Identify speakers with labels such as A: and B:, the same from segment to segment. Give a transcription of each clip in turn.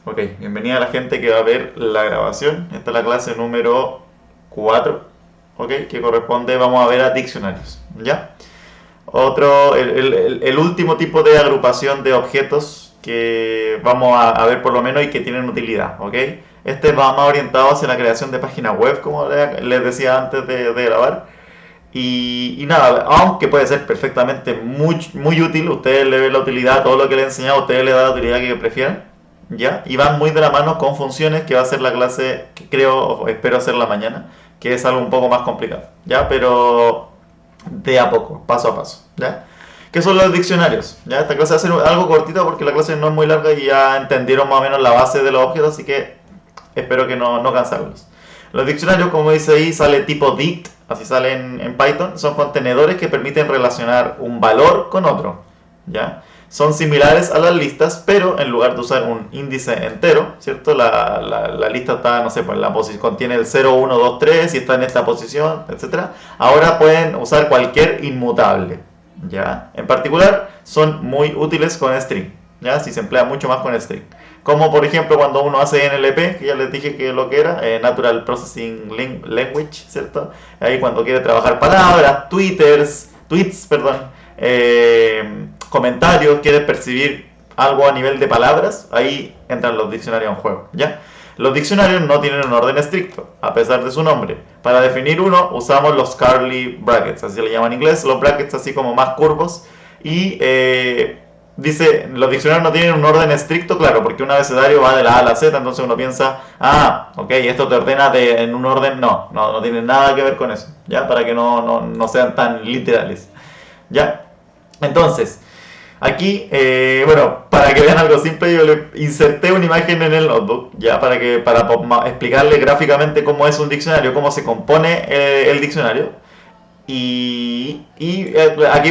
A: Ok, bienvenida a la gente que va a ver la grabación. Esta es la clase número 4, ok, que corresponde, vamos a ver a diccionarios, ¿ya? El último tipo de agrupación de objetos que vamos a ver por lo menos y que tienen utilidad, ¿ok? Este va más orientado hacia la creación de páginas web, como les decía antes de grabar. Y nada, aunque puede ser perfectamente muy útil, ustedes le ven la utilidad, todo lo que le he enseñado, ustedes le dan la utilidad que prefieran, ¿ya? Y van muy de la mano con funciones que va a ser la clase que creo o espero hacerla mañana, que es algo un poco más complicado, ¿ya? Pero de a poco, paso a paso, ¿ya? ¿Qué son los diccionarios? ¿Ya? Esta clase va a ser algo cortita porque la clase no es muy larga y ya entendieron más o menos la base de los objetos, así que espero que no cansarlos. Los diccionarios, como dice ahí, sale tipo dict, así sale en Python, son contenedores que permiten relacionar un valor con otro, ¿ya? Son similares a las listas, pero en lugar de usar un índice entero, ¿cierto? La lista está, no sé, pues la posición contiene el 0, 1, 2, 3 y está en esta posición, etcétera. Ahora pueden usar cualquier inmutable, ¿ya? En particular, son muy útiles con string, ¿ya? Si se emplea mucho más con string. Como por ejemplo cuando uno hace NLP, que ya les dije que lo que era, Natural Processing Language, ¿cierto? Ahí cuando quiere trabajar palabras, tweets, perdón, comentarios, quiere percibir algo a nivel de palabras, ahí entran los diccionarios en juego, ¿ya? Los diccionarios no tienen un orden estricto, a pesar de su nombre. Para definir uno usamos los curly brackets, así le llaman en inglés, los brackets así como más curvos, y dice, los diccionarios no tienen un orden estricto, claro, porque un abecedario va de la A a la Z, entonces uno piensa, ok, esto te ordena en un orden, no tiene nada que ver con eso, ¿ya? Para que no sean tan literales, ¿ya? Entonces, aquí, bueno, para que vean algo simple, yo le inserté una imagen en el notebook, ya, para explicarle gráficamente cómo es un diccionario, cómo se compone el diccionario. Aquí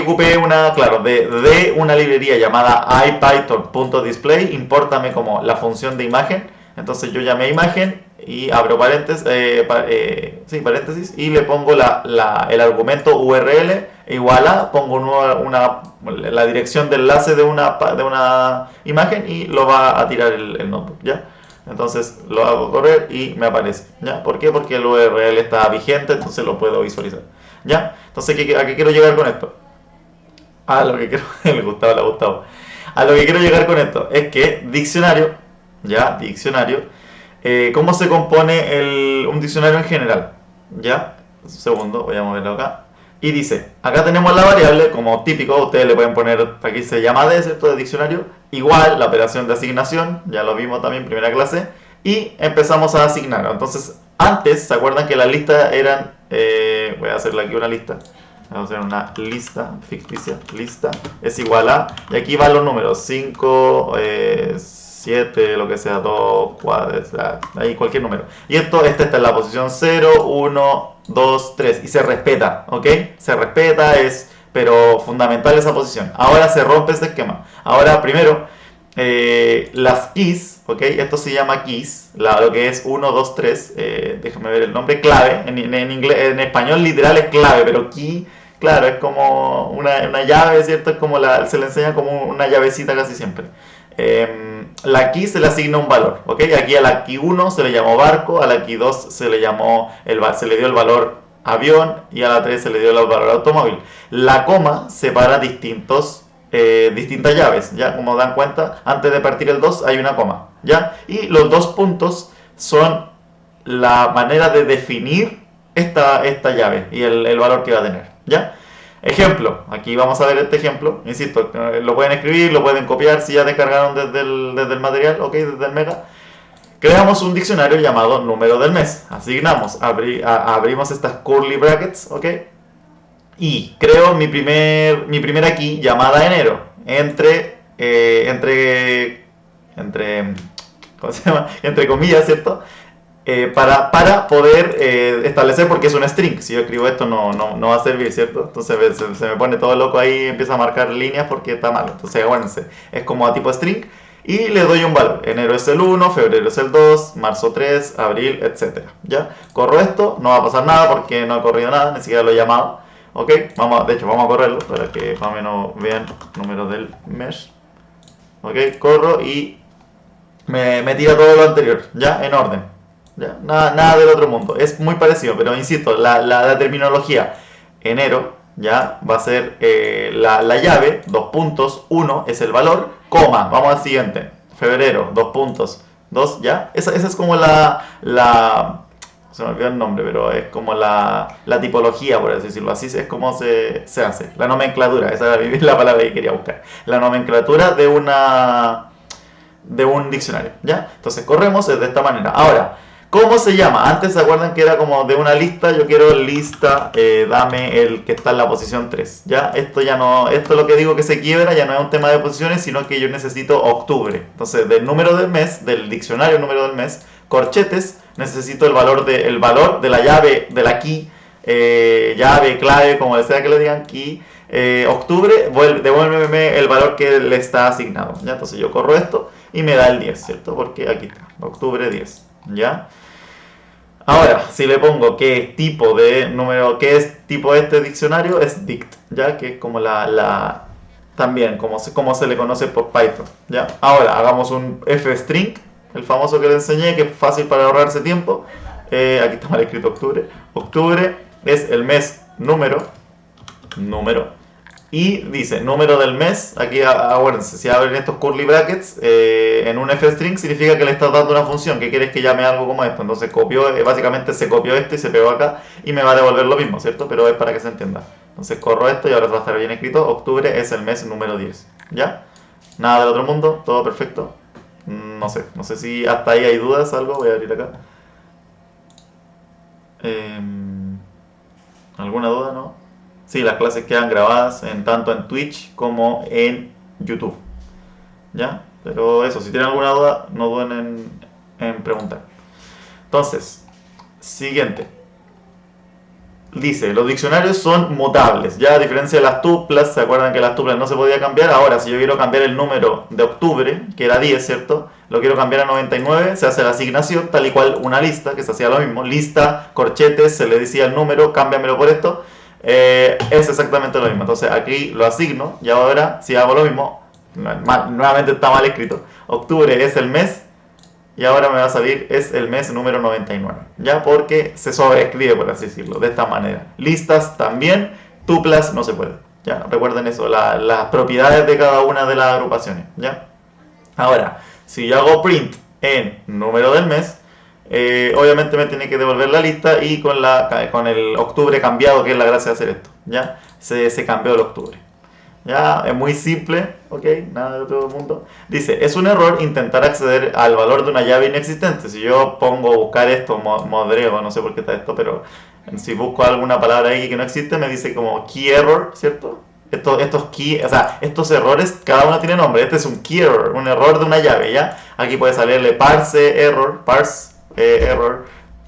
A: ocupé claro, de una librería llamada ipython.display, importame como la función de imagen. Entonces yo llamé imagen y abro paréntesis, sí, paréntesis y le pongo el argumento URL igual a, pongo la dirección de enlace de una imagen y lo va a tirar el notebook, ¿ya? Entonces lo hago correr y me aparece, ¿ya? ¿Por qué? Porque el URL está vigente, entonces lo puedo visualizar. ¿Ya? Entonces, ¿a qué quiero llegar con esto? A lo que quiero, le ha gustado. A lo que quiero llegar con esto es que diccionario, ¿ya? Diccionario, ¿cómo se compone un diccionario en general? ¿Ya? Un segundo, voy a moverlo acá. Y dice, acá tenemos la variable, como típico, ustedes le pueden poner, aquí se llama D, ¿cierto? De diccionario, igual la operación de asignación, ya lo vimos también en primera clase, y empezamos a asignar. Entonces, antes, ¿se acuerdan que las listas eran, voy a hacerle aquí una lista, vamos a hacer una lista ficticia, lista, es igual a, y aquí van los números, 5, 7, lo que sea, 2, 4, ahí cualquier número. Y esta está en la posición 0, 1, 2, 3, y se respeta, ¿ok? Se respeta, pero fundamental esa posición. Ahora se rompe este esquema. Ahora, primero, las keys, ¿ok? Esto se llama keys, lo que es 1, 2, 3, déjame ver el nombre, clave, en español literal es clave, pero key, claro, es como una llave, ¿cierto? Es como se le enseña como una llavecita casi siempre. La key se le asigna un valor, ¿ok? Aquí a la key 1 se le llamó barco, a la key 2 se le dio el valor avión y a la 3 se le dio el valor automóvil. La coma separa distintas llaves, ¿ya? Como dan cuenta, antes de partir el 2 hay una coma, ¿ya? Y los dos puntos son la manera de definir esta llave y el valor que va a tener, ¿ya? Ejemplo, aquí vamos a ver este ejemplo, insisto, lo pueden escribir, lo pueden copiar si ya descargaron desde el material, ok, desde el mega. Creamos un diccionario llamado número del mes, asignamos, abrimos estas curly brackets, ok, y creo mi primera key llamada enero, ¿cómo se llama? Entre comillas, ¿cierto? Para poder establecer, porque es un string, si yo escribo esto no va a servir, ¿cierto? Entonces se me pone todo loco ahí y empieza a marcar líneas porque está mal. Entonces aguántense, es como a tipo string y le doy un valor. Enero es el 1, febrero es el 2, marzo 3, abril, etcétera. ¿Ya? Corro esto, no va a pasar nada porque no ha corrido nada, ni siquiera lo he llamado. ¿Ok? De hecho vamos a correrlo para que más o menos vean números del mes. ¿Ok? Corro y me tira todo lo anterior, ¿ya? En orden. ¿Ya? Nada del otro mundo. Es muy parecido, pero insisto, la terminología enero, ¿ya? Va a ser la llave, 2 puntos, 1 es el valor, coma, vamos al siguiente. Febrero, 2 puntos, 2, ¿ya? Esa es como se me olvidó el nombre, pero es como la tipología, por así decirlo. Así es como se hace. La nomenclatura, esa es la palabra que quería buscar. La nomenclatura de un diccionario, ¿ya? Entonces corremos de esta manera. Ahora, ¿cómo se llama? Antes se acuerdan que era como de una lista, yo quiero lista, dame el que está en la posición 3, ¿ya? Esto ya no, esto es lo que digo que se quiebra, ya no es un tema de posiciones, sino que yo necesito octubre. Entonces, del número del mes, del diccionario número del mes, corchetes, necesito el valor de la llave, de la key, llave, clave, como sea que le digan, key, octubre, devuélveme el valor que le está asignado, ¿ya? Entonces yo corro esto y me da el 10, ¿cierto? Porque aquí está, octubre 10, ¿ya? Ahora, si le pongo qué tipo de número, qué es tipo de este diccionario, es dict, ¿ya? Que es como también, como se le conoce por Python, ¿ya? Ahora, hagamos un fstring, el famoso que le enseñé, que es fácil para ahorrarse tiempo. Aquí está mal escrito octubre. Octubre es el mes número, y dice número del mes. Aquí acuérdense, si abren estos curly brackets en un fstring, significa que le estás dando una función que quieres que llame algo como esto. Entonces básicamente se copió esto y se pegó acá y me va a devolver lo mismo, ¿cierto? Pero es para que se entienda. Entonces corro esto y ahora va a estar bien escrito. Octubre es el mes número 10, ¿ya? Nada del otro mundo, todo perfecto. No sé si hasta ahí hay dudas, algo, voy a abrir acá. ¿Alguna duda, no? Sí, las clases quedan grabadas tanto en Twitch como en YouTube, ¿ya? Pero eso, si tienen alguna duda, no duden en preguntar. Entonces, siguiente. Dice, los diccionarios son mutables, ya a diferencia de las tuplas, ¿se acuerdan que las tuplas no se podía cambiar? Ahora, si yo quiero cambiar el número de octubre, que era 10, ¿cierto? Lo quiero cambiar a 99, se hace la asignación, tal y cual una lista, que se hacía lo mismo. Lista, corchetes, se le decía el número, cámbiamelo por esto. Es exactamente lo mismo. Entonces aquí lo asigno y ahora, si hago lo mismo, nuevamente está mal escrito. Octubre es el mes. Y ahora me va a salir, es el mes número 99, ¿ya? Porque se sobreescribe, por así decirlo, de esta manera. Listas también, tuplas no se puede, ¿ya? Recuerden eso, las propiedades de cada una de las agrupaciones, ¿ya? Ahora, si yo hago print en número del mes, obviamente me tiene que devolver la lista y con el octubre cambiado, que es la gracia de hacer esto, ¿ya? Se cambió el octubre. Ya, es muy simple, ok, nada de otro mundo. Dice, es un error intentar acceder al valor de una llave inexistente. Si yo pongo buscar esto, modrego, no sé por qué está esto, pero si busco alguna palabra ahí que no existe, me dice como key error, ¿cierto? Estos errores, cada uno tiene nombre. Este es un key error, un error de una llave, ¿ya? Aquí puede salirle parse error.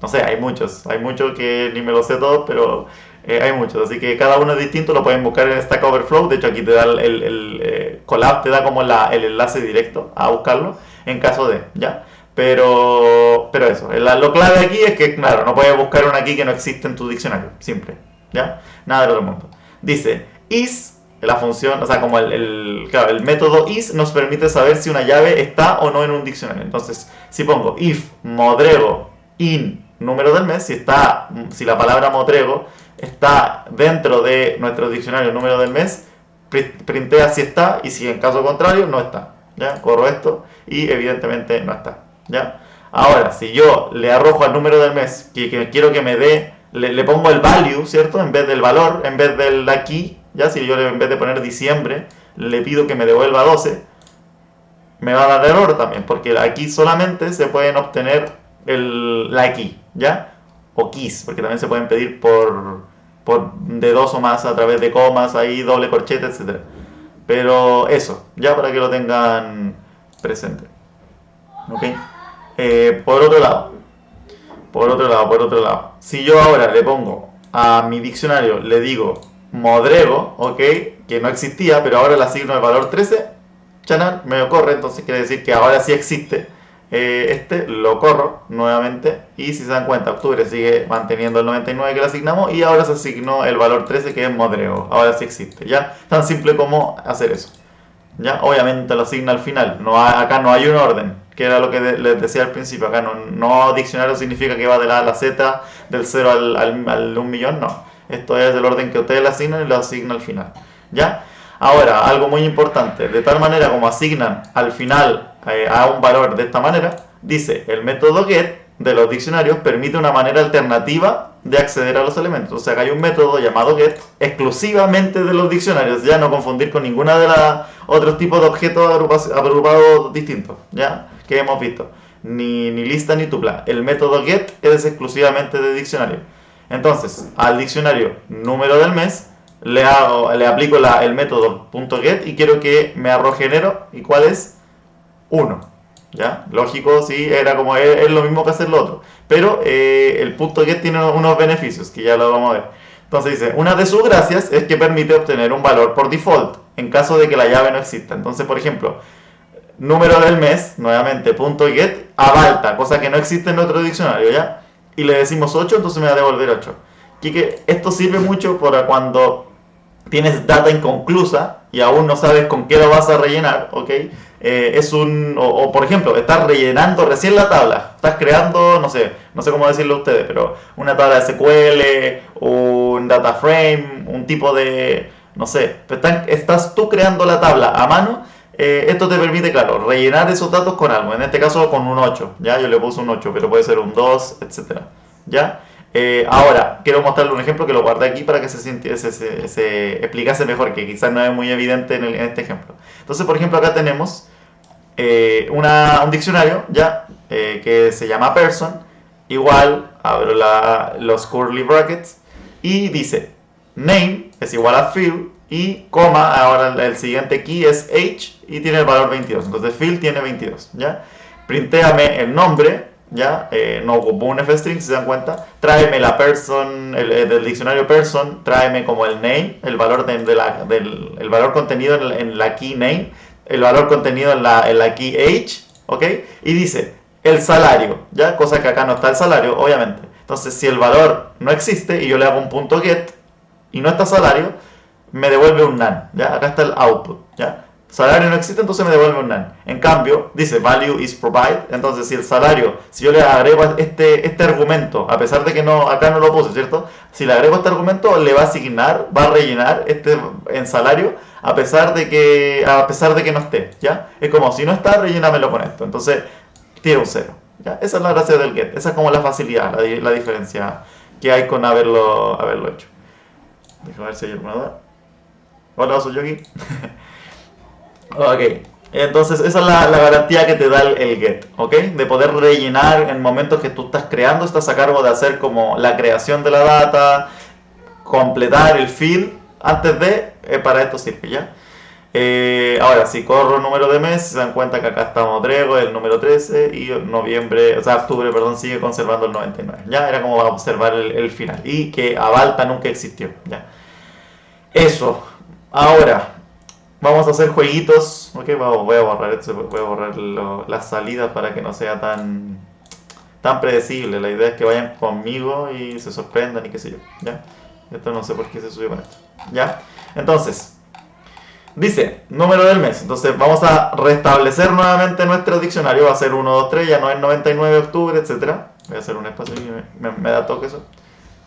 A: No sé, hay muchos que ni me lo sé todos, pero hay muchos, así que cada uno es distinto, lo pueden buscar en Stack Overflow. De hecho aquí te da el Colab, te da como el enlace directo a buscarlo en caso de, ¿ya? Pero eso, lo clave aquí es que, claro, no puedes buscar una key que no existe en tu diccionario, simple, ¿ya? Nada del otro mundo. Dice, is, la función, o sea, como claro, el método is nos permite saber si una llave está o no en un diccionario. Entonces, si pongo if modrego in número del mes, si la palabra modrego está dentro de nuestro diccionario número del mes, printea si está, y si en caso contrario no está, ¿ya? Corro esto y evidentemente no está, ¿ya? Ahora, si yo le arrojo al número del mes que quiero que me dé, le pongo el value, ¿cierto? En vez del valor, en vez del aquí, ¿ya? Si yo en vez de poner diciembre le pido que me devuelva 12, me va a dar error también, porque aquí solamente se pueden obtener la key, ¿ya? O keys, porque también se pueden pedir de dos o más a través de comas, ahí doble corchete, etc. Pero eso, ya para que lo tengan presente. ¿Ok? Por otro lado, si yo ahora le pongo a mi diccionario, le digo modrego, ¿ok? Que no existía, pero ahora le asigno el valor 13, chanán, me lo corre, entonces quiere decir que ahora sí existe. Lo corro nuevamente y si se dan cuenta, octubre sigue manteniendo el 99 que le asignamos y ahora se asignó el valor 13 que es modrego, ahora sí existe, ¿ya? Tan simple como hacer eso, ¿ya? Obviamente lo asigna al final, acá no hay un orden, que era lo que les decía al principio. Acá no diccionario significa que va de la A a la Z, del 0 al 1.000.000, no. Esto es del orden que ustedes le asignan y lo asignan al final, ¿ya? Ahora, algo muy importante, de tal manera como asignan al final a un valor de esta manera, dice, el método get de los diccionarios permite una manera alternativa de acceder a los elementos. O sea, que hay un método llamado get exclusivamente de los diccionarios, ya no confundir con ninguna de los otros tipos de objetos agrupados distintos, ya, que hemos visto. Ni lista ni tupla. El método get es exclusivamente de diccionario. Entonces, al diccionario número del mes le aplico el método .get y quiero que me arroje enero. ¿Y cuál es? 1. ¿Ya? Lógico, sí, era como es lo mismo que hacer lo otro. Pero el .get tiene unos beneficios que ya lo vamos a ver. Entonces dice, una de sus gracias es que permite obtener un valor por default en caso de que la llave no exista. Entonces, por ejemplo, número del mes, nuevamente .get a Balta, cosa que no existe en otro diccionario, ¿ya? Y le decimos 8, entonces me va a devolver 8. Que esto sirve mucho para cuando tienes data inconclusa y aún no sabes con qué lo vas a rellenar, ¿ok? O por ejemplo, estás rellenando recién la tabla, estás creando, no sé cómo decirlo a ustedes, pero una tabla de SQL, un data frame, un tipo de, no sé, estás tú creando la tabla a mano. Esto te permite, claro, rellenar esos datos con algo, en este caso con un 8, ¿ya? Yo le puse un 8, pero puede ser un 2, etc. ¿Ya? Ahora, quiero mostrarle un ejemplo que lo guardé aquí para que se explicase mejor, que quizás no es muy evidente en este ejemplo. Entonces, por ejemplo, acá tenemos un diccionario, ¿ya? Que se llama person, igual, abro los curly brackets, y dice, name es igual a field, y coma, ahora el siguiente key es age, y tiene el valor 22, entonces field tiene 22, ¿ya? Printéame el nombre, ¿ya? No ocupo un f-string, si se dan cuenta. Tráeme la person, del diccionario person, tráeme como el name, el valor, el valor contenido en la key name, el valor contenido en la key age, ¿ok? Y dice, el salario, ¿ya? Cosa que acá no está el salario, obviamente. Entonces, si el valor no existe y yo le hago un .get y no está salario, me devuelve un none, ¿ya? Acá está el output, ¿ya? Salario no existe, entonces me devuelve un none. En cambio, dice value is provide. Entonces, si el salario, si yo le agrego este argumento, a pesar de que acá no lo puse, ¿cierto? Si le agrego este argumento, le va a asignar, va a rellenar en salario, a pesar de que no esté, ¿ya? Es como, si no está, rellénamelo con esto. Entonces, tiene un 0, ¿ya? Esa es la gracia del get. Esa es como la facilidad, la diferencia que hay con haberlo hecho. Déjame ver si hay alguna duda. Hola, soy yo aquí. Ok, entonces esa es la garantía que te da el get, ¿ok? De poder rellenar en momentos que tú estás creando, estás a cargo de hacer como la creación de la data, completar el field antes de, para esto sirve, ¿ya? Ahora, si corro el número de mes, se dan cuenta que acá estamos Drego, el número 13, y octubre, perdón, sigue conservando el 99, ¿ya? Era como observar el final, y que a Balta nunca existió, ¿ya? Eso, ahora vamos a hacer jueguitos, ok, voy a borrar las salidas para que no sea tan predecible. La idea es que vayan conmigo y se sorprendan y qué sé yo, ¿ya? Esto no sé por qué se subió con esto, ¿ya? Entonces, dice, número del mes. Entonces vamos a restablecer nuevamente nuestro diccionario, va a ser 1, 2, 3, ya no es 99 de octubre, etc. Voy a hacer un espacio y me da toque eso.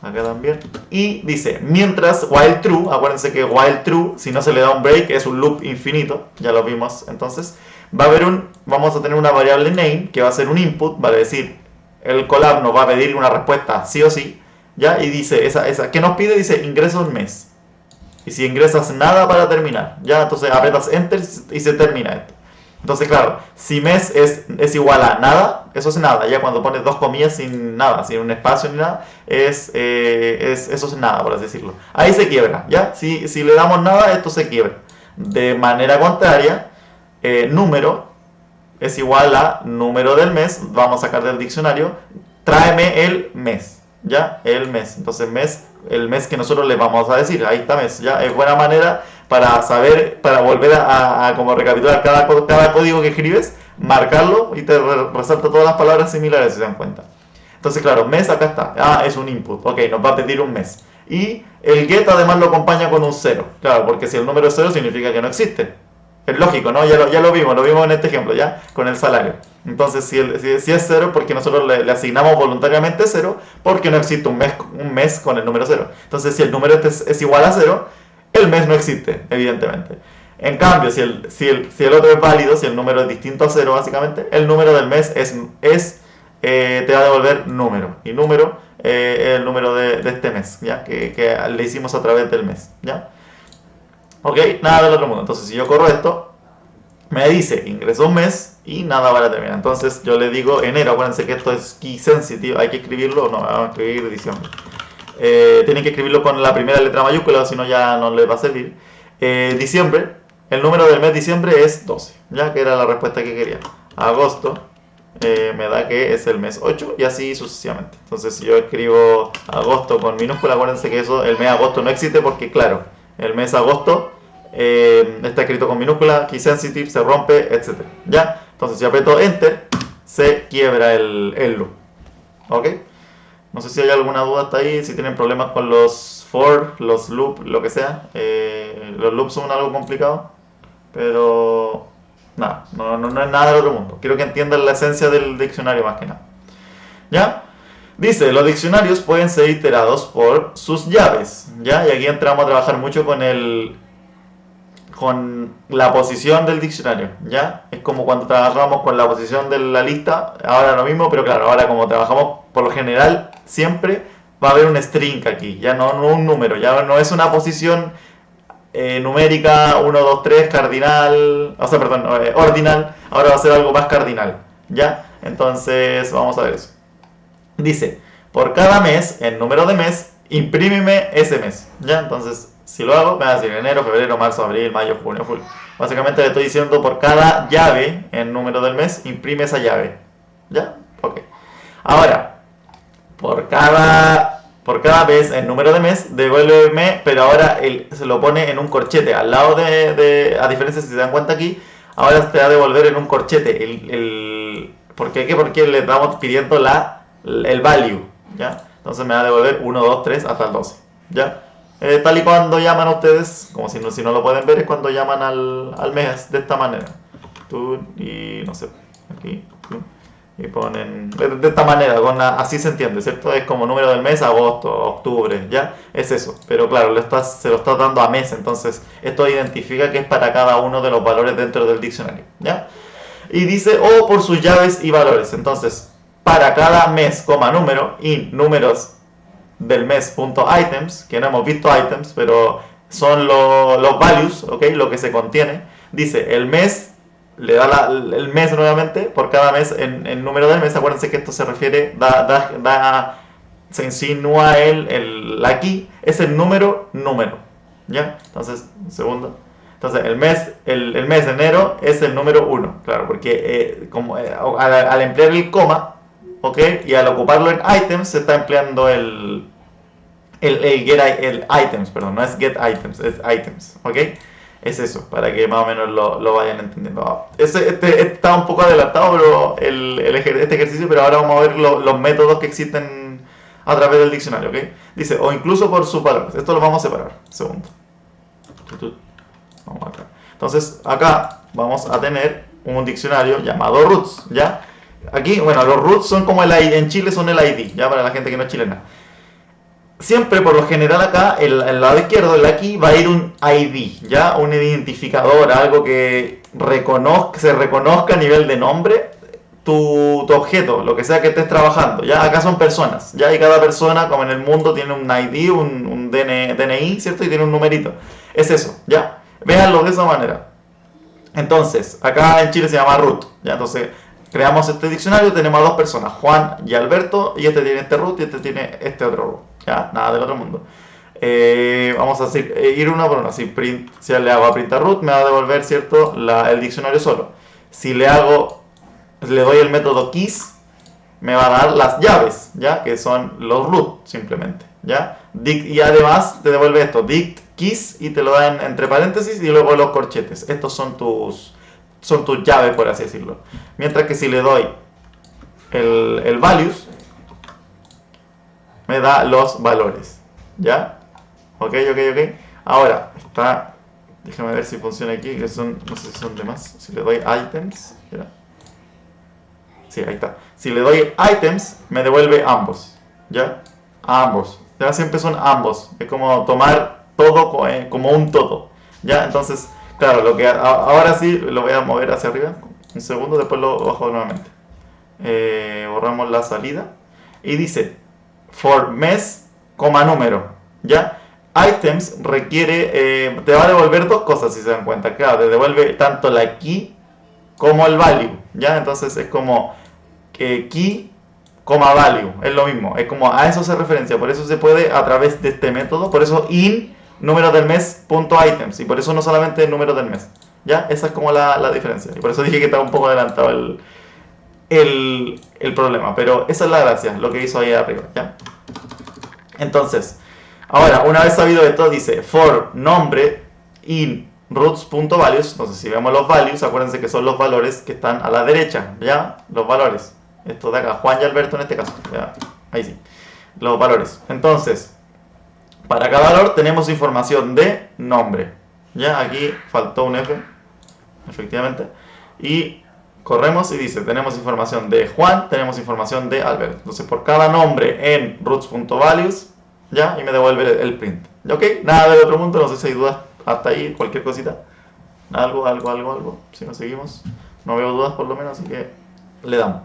A: Acá también. Y dice, mientras while true, acuérdense que while true, si no se le da un break, es un loop infinito, ya lo vimos. Entonces, vamos a tener una variable name, que va a ser un input, va a decir, el collab nos va a pedir una respuesta sí o sí, ¿ya? Y dice, ¿qué nos pide? Dice, ingresa un mes. Y si ingresas nada para terminar, ¿ya? Entonces apretas enter y se termina esto. Entonces, claro, si mes es igual a nada, eso es nada. Ya cuando pones dos comillas sin nada, sin un espacio ni nada, eso es nada, por así decirlo. Ahí se quiebra, ¿ya? Si le damos nada, esto se quiebra. De manera contraria, número es igual a número del mes. Vamos a sacar del diccionario, tráeme el mes, ¿ya? El mes. Entonces, el mes que nosotros le vamos a decir, ahí está mes, ¿ya? Es buena manera para saber, para volver a como recapitular cada código que escribes, marcarlo y te resalta todas las palabras similares, si se dan cuenta. Entonces, claro, mes acá está. Es un input. Ok, nos va a pedir un mes. Y el get además lo acompaña con un 0. Claro, porque si el número es 0 significa que no existe. Es lógico, ¿no? Ya lo vimos en este ejemplo, ¿ya? Con el salario. Entonces, si es cero, porque nosotros le asignamos voluntariamente cero, porque no existe un mes con el número cero. Entonces, si el número es igual a cero, el mes no existe, evidentemente. En cambio, si el otro es válido, si el número es distinto a cero, básicamente, el número del mes te va a devolver número. Y número es el número de este mes, ¿ya? Que le hicimos a través del mes, ¿ya? Ok, nada del otro mundo. Entonces, si yo corro esto, me dice ingresó un mes y nada para terminar. Entonces, yo le digo enero. Acuérdense que esto es key sensitive. Hay que escribirlo. No, vamos a escribir diciembre. Tienen que escribirlo con la primera letra mayúscula, si no ya no les va a servir. Diciembre, el número del mes diciembre es 12, ya que era la respuesta que quería. Agosto, me da que es el mes 8 y así sucesivamente. Entonces, si yo escribo agosto con minúscula, acuérdense que el mes agosto no existe porque, claro, el mes agosto está escrito con minúscula, key sensitive, se rompe, etc. ¿Ya? Entonces, si aprieto enter, se quiebra el loop. ¿Ok? No sé si hay alguna duda hasta ahí, si tienen problemas con los for, los loop, lo que sea. Los loops son algo complicado, pero nada, no es nada del otro mundo. Quiero que entiendan la esencia del diccionario más que nada. ¿Ya? Dice, los diccionarios pueden ser iterados por sus llaves, ¿ya? Y aquí entramos a trabajar mucho con la posición del diccionario, ¿ya? Es como cuando trabajamos con la posición de la lista, ahora lo mismo, pero claro, ahora como trabajamos por lo general, siempre va a haber un string aquí, ya no un número, ya no es una posición numérica 1, 2, 3, cardinal, o sea, perdón, ordinal, ahora va a ser algo más cardinal, ¿ya? Entonces, vamos a ver eso. Dice, por cada mes, en número de mes, imprímeme ese mes, ¿ya? Entonces, si lo hago, me va a decir enero, febrero, marzo, abril, mayo, junio, julio. Básicamente le estoy diciendo por cada llave en número del mes, imprime esa llave. ¿Ya? Ok. Ahora, por cada vez en número de mes, devuélveme, pero ahora se lo pone en un corchete. Al lado a diferencia si se dan cuenta aquí, ahora te va a devolver en un corchete. ¿Por qué? Porque le estamos pidiendo el value. ¿Ya? Entonces me va a devolver 1, 2, 3 hasta el 12. ¿Ya? Tal y cuando llaman a ustedes, como si no lo pueden ver, es cuando llaman al mes de esta manera. Y no sé, aquí, y ponen de esta manera, así se entiende, ¿cierto? Es como número del mes, agosto, octubre, ¿ya? Es eso, pero claro, se lo está dando a mes, entonces esto identifica que es para cada uno de los valores dentro del diccionario, ¿ya? Y dice, o por sus llaves y valores, entonces, para cada mes, número, y números del mes.items, que no hemos visto items, pero son los values, ¿ok? Lo que se contiene. Dice, el mes, le da el mes nuevamente, por cada mes en número del mes. Acuérdense que esto se refiere, se insinúa aquí, es el número, ¿ya? Entonces, un segundo. Entonces, el mes de enero es el número 1, claro, porque al emplear el coma, ¿ok? Y al ocuparlo en items se está empleando el items, perdón, no es get items, es items, ¿ok? Es eso, para que más o menos lo vayan entendiendo. Está un poco adelantado este ejercicio, pero ahora vamos a ver los métodos que existen a través del diccionario, ¿ok? Dice, o incluso por sus valores. Esto lo vamos a separar, segundo. Vamos acá. Entonces, acá vamos a tener un diccionario llamado roots, ¿ya? Aquí, bueno, los roots son como el ID, en Chile son el ID, ya para la gente que no es chilena. Siempre, por lo general acá, el lado izquierdo, el aquí, va a ir un ID, ya, un identificador, algo que se reconozca a nivel de nombre tu objeto, lo que sea que estés trabajando, ya, acá son personas, ya, y cada persona, como en el mundo, tiene un ID, un DNI, ¿cierto? Y tiene un numerito, es eso, ya, véanlo de esa manera. Entonces, acá en Chile se llama root, ya, entonces creamos este diccionario, tenemos a dos personas, Juan y Alberto, y este tiene este root y este tiene este otro root, ya, nada del otro mundo. Vamos a ir uno por uno. Si le hago a print a root, me va a devolver, ¿cierto?, el diccionario solo. Si le doy el método keys, me va a dar las llaves, ya, que son los root, simplemente, ya. Y además te devuelve esto, dict keys, y te lo da entre paréntesis y luego los corchetes. Estos son tus llaves, por así decirlo. Mientras que si le doy el values, me da los valores, ¿ya? Ok. Ahora, está Déjame ver si funciona aquí, que son, no sé si son de más. Si le doy items, mira. Sí, ahí está. Si le doy items, me devuelve ambos, ¿ya? Ambos. Ya siempre son ambos. Es como tomar todo como un todo, ¿ya? Entonces, claro, lo que ahora sí lo voy a mover hacia arriba. Un segundo, después lo bajo nuevamente. Borramos la salida. Y dice, for mes, coma número, ¿ya? Items requiere, te va a devolver dos cosas si se dan cuenta. Claro, te devuelve tanto la key como el value, ¿ya? Entonces es como que key, value, es lo mismo, es como a eso se referencia, por eso se puede a través de este método, por eso in número del mes punto items, y por eso no solamente el número del mes, ¿ya? Esa es como la diferencia, y por eso dije que estaba un poco adelantado el problema, pero esa es la gracia, lo que hizo ahí arriba, ¿ya? Entonces, ahora, una vez sabido esto, dice for nombre in roots.values. Entonces, si vemos los values, acuérdense que son los valores que están a la derecha, ¿ya? Los valores. Esto de acá, Juan y Alberto en este caso, ¿ya? Ahí sí. Los valores. Entonces, para cada valor tenemos información de nombre, ¿ya? Aquí faltó un F, efectivamente. Y corremos y dice, tenemos información de Juan, tenemos información de Alberto. Entonces, por cada nombre en roots.values, ¿ya? Y me devuelve el print. ¿Ok? Nada del otro mundo, no sé si hay dudas hasta ahí, cualquier cosita. Algo. Si no seguimos, no veo dudas por lo menos, así que le damos.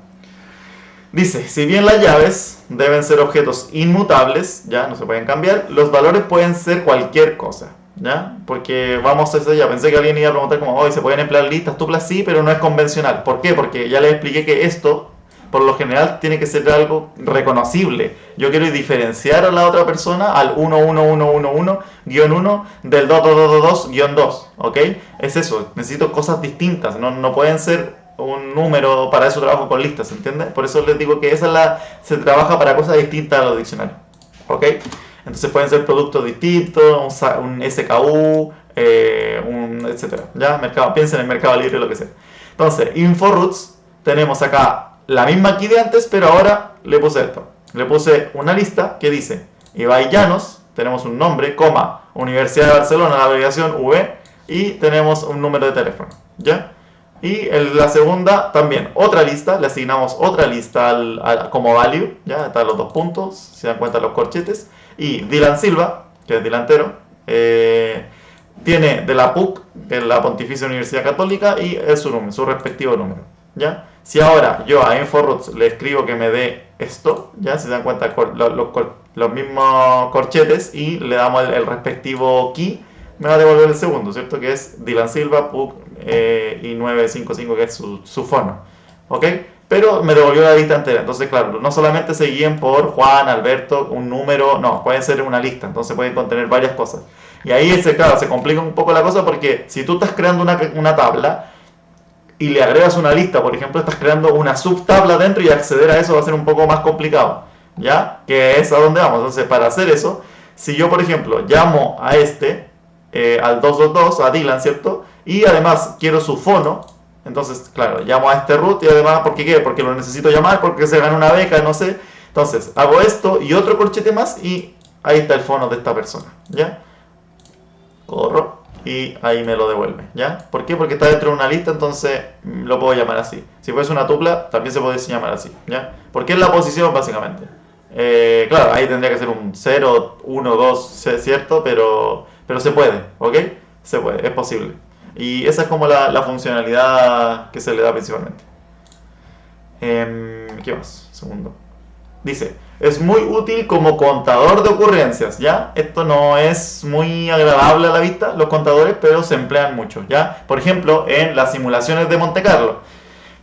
A: Dice, si bien las llaves deben ser objetos inmutables, ya no se pueden cambiar, los valores pueden ser cualquier cosa, ¿ya? Porque vamos a eso ya, pensé que alguien iba a preguntar como, hoy se pueden emplear listas, tuplas sí, pero no es convencional. ¿Por qué? Porque ya les expliqué que esto, por lo general, tiene que ser algo reconocible. Yo quiero diferenciar a la otra persona al 11111-1 del 2222-2, ¿ok? Es eso, necesito cosas distintas, no pueden ser un número, para eso trabajo con listas, ¿entiendes? Por eso les digo que se trabaja para cosas distintas a los diccionarios, ¿ok? Entonces pueden ser productos distintos, un SKU, etcétera, ¿ya? Piensen en el Mercado Libre o lo que sea. Entonces, InfoRoots, tenemos acá la misma key de antes, pero ahora le puse esto. Le puse una lista que dice Ibai Llanos, tenemos un nombre, Universidad de Barcelona, la abreviación V, y tenemos un número de teléfono, ¿ya? Y en la segunda también otra lista, le asignamos otra lista como value, ya están los dos puntos, se dan cuenta los corchetes. Y Dylan Silva, que es delantero, tiene de la PUC, que es la Pontificia Universidad Católica, y es su respectivo número, ¿ya? Si ahora yo a InfoRoots le escribo que me dé esto, ya se dan cuenta los mismos corchetes, y le damos el respectivo key, me va a devolver el segundo, ¿cierto? Que es Dylan Silva, PUC y 955, que es su fono, ¿ok? Pero me devolvió la lista entera. Entonces, claro, no solamente se guíen por Juan, Alberto, un número, no, puede ser una lista, entonces pueden contener varias cosas. Y ahí, claro, se complica un poco la cosa, porque si tú estás creando una tabla y le agregas una lista, por ejemplo, estás creando una subtabla dentro, y acceder a eso va a ser un poco más complicado, ¿ya? Que es a donde vamos. Entonces, para hacer eso, si yo, por ejemplo, llamo a al 222, a Dylan, ¿cierto? Y además quiero su fono, entonces, claro, llamo a este root, y además, ¿por qué? Porque lo necesito llamar, porque se ganó una beca, no sé. Entonces, hago esto y otro corchete más, y ahí está el fono de esta persona, ¿ya? Corro y ahí me lo devuelve, ¿ya? ¿Por qué? Porque está dentro de una lista, entonces lo puedo llamar así. Si fuese una tupla, también se puede llamar así, ¿ya? Porque es la posición, básicamente. Claro, ahí tendría que ser un 0, 1, 2, ¿cierto? Pero se puede, ¿ok? Se puede, es posible. Y esa es como la funcionalidad que se le da principalmente. ¿Qué más? Segundo. Dice, es muy útil como contador de ocurrencias, ¿ya? Esto no es muy agradable a la vista, los contadores, pero se emplean mucho, ¿ya? Por ejemplo, en las simulaciones de Monte Carlo,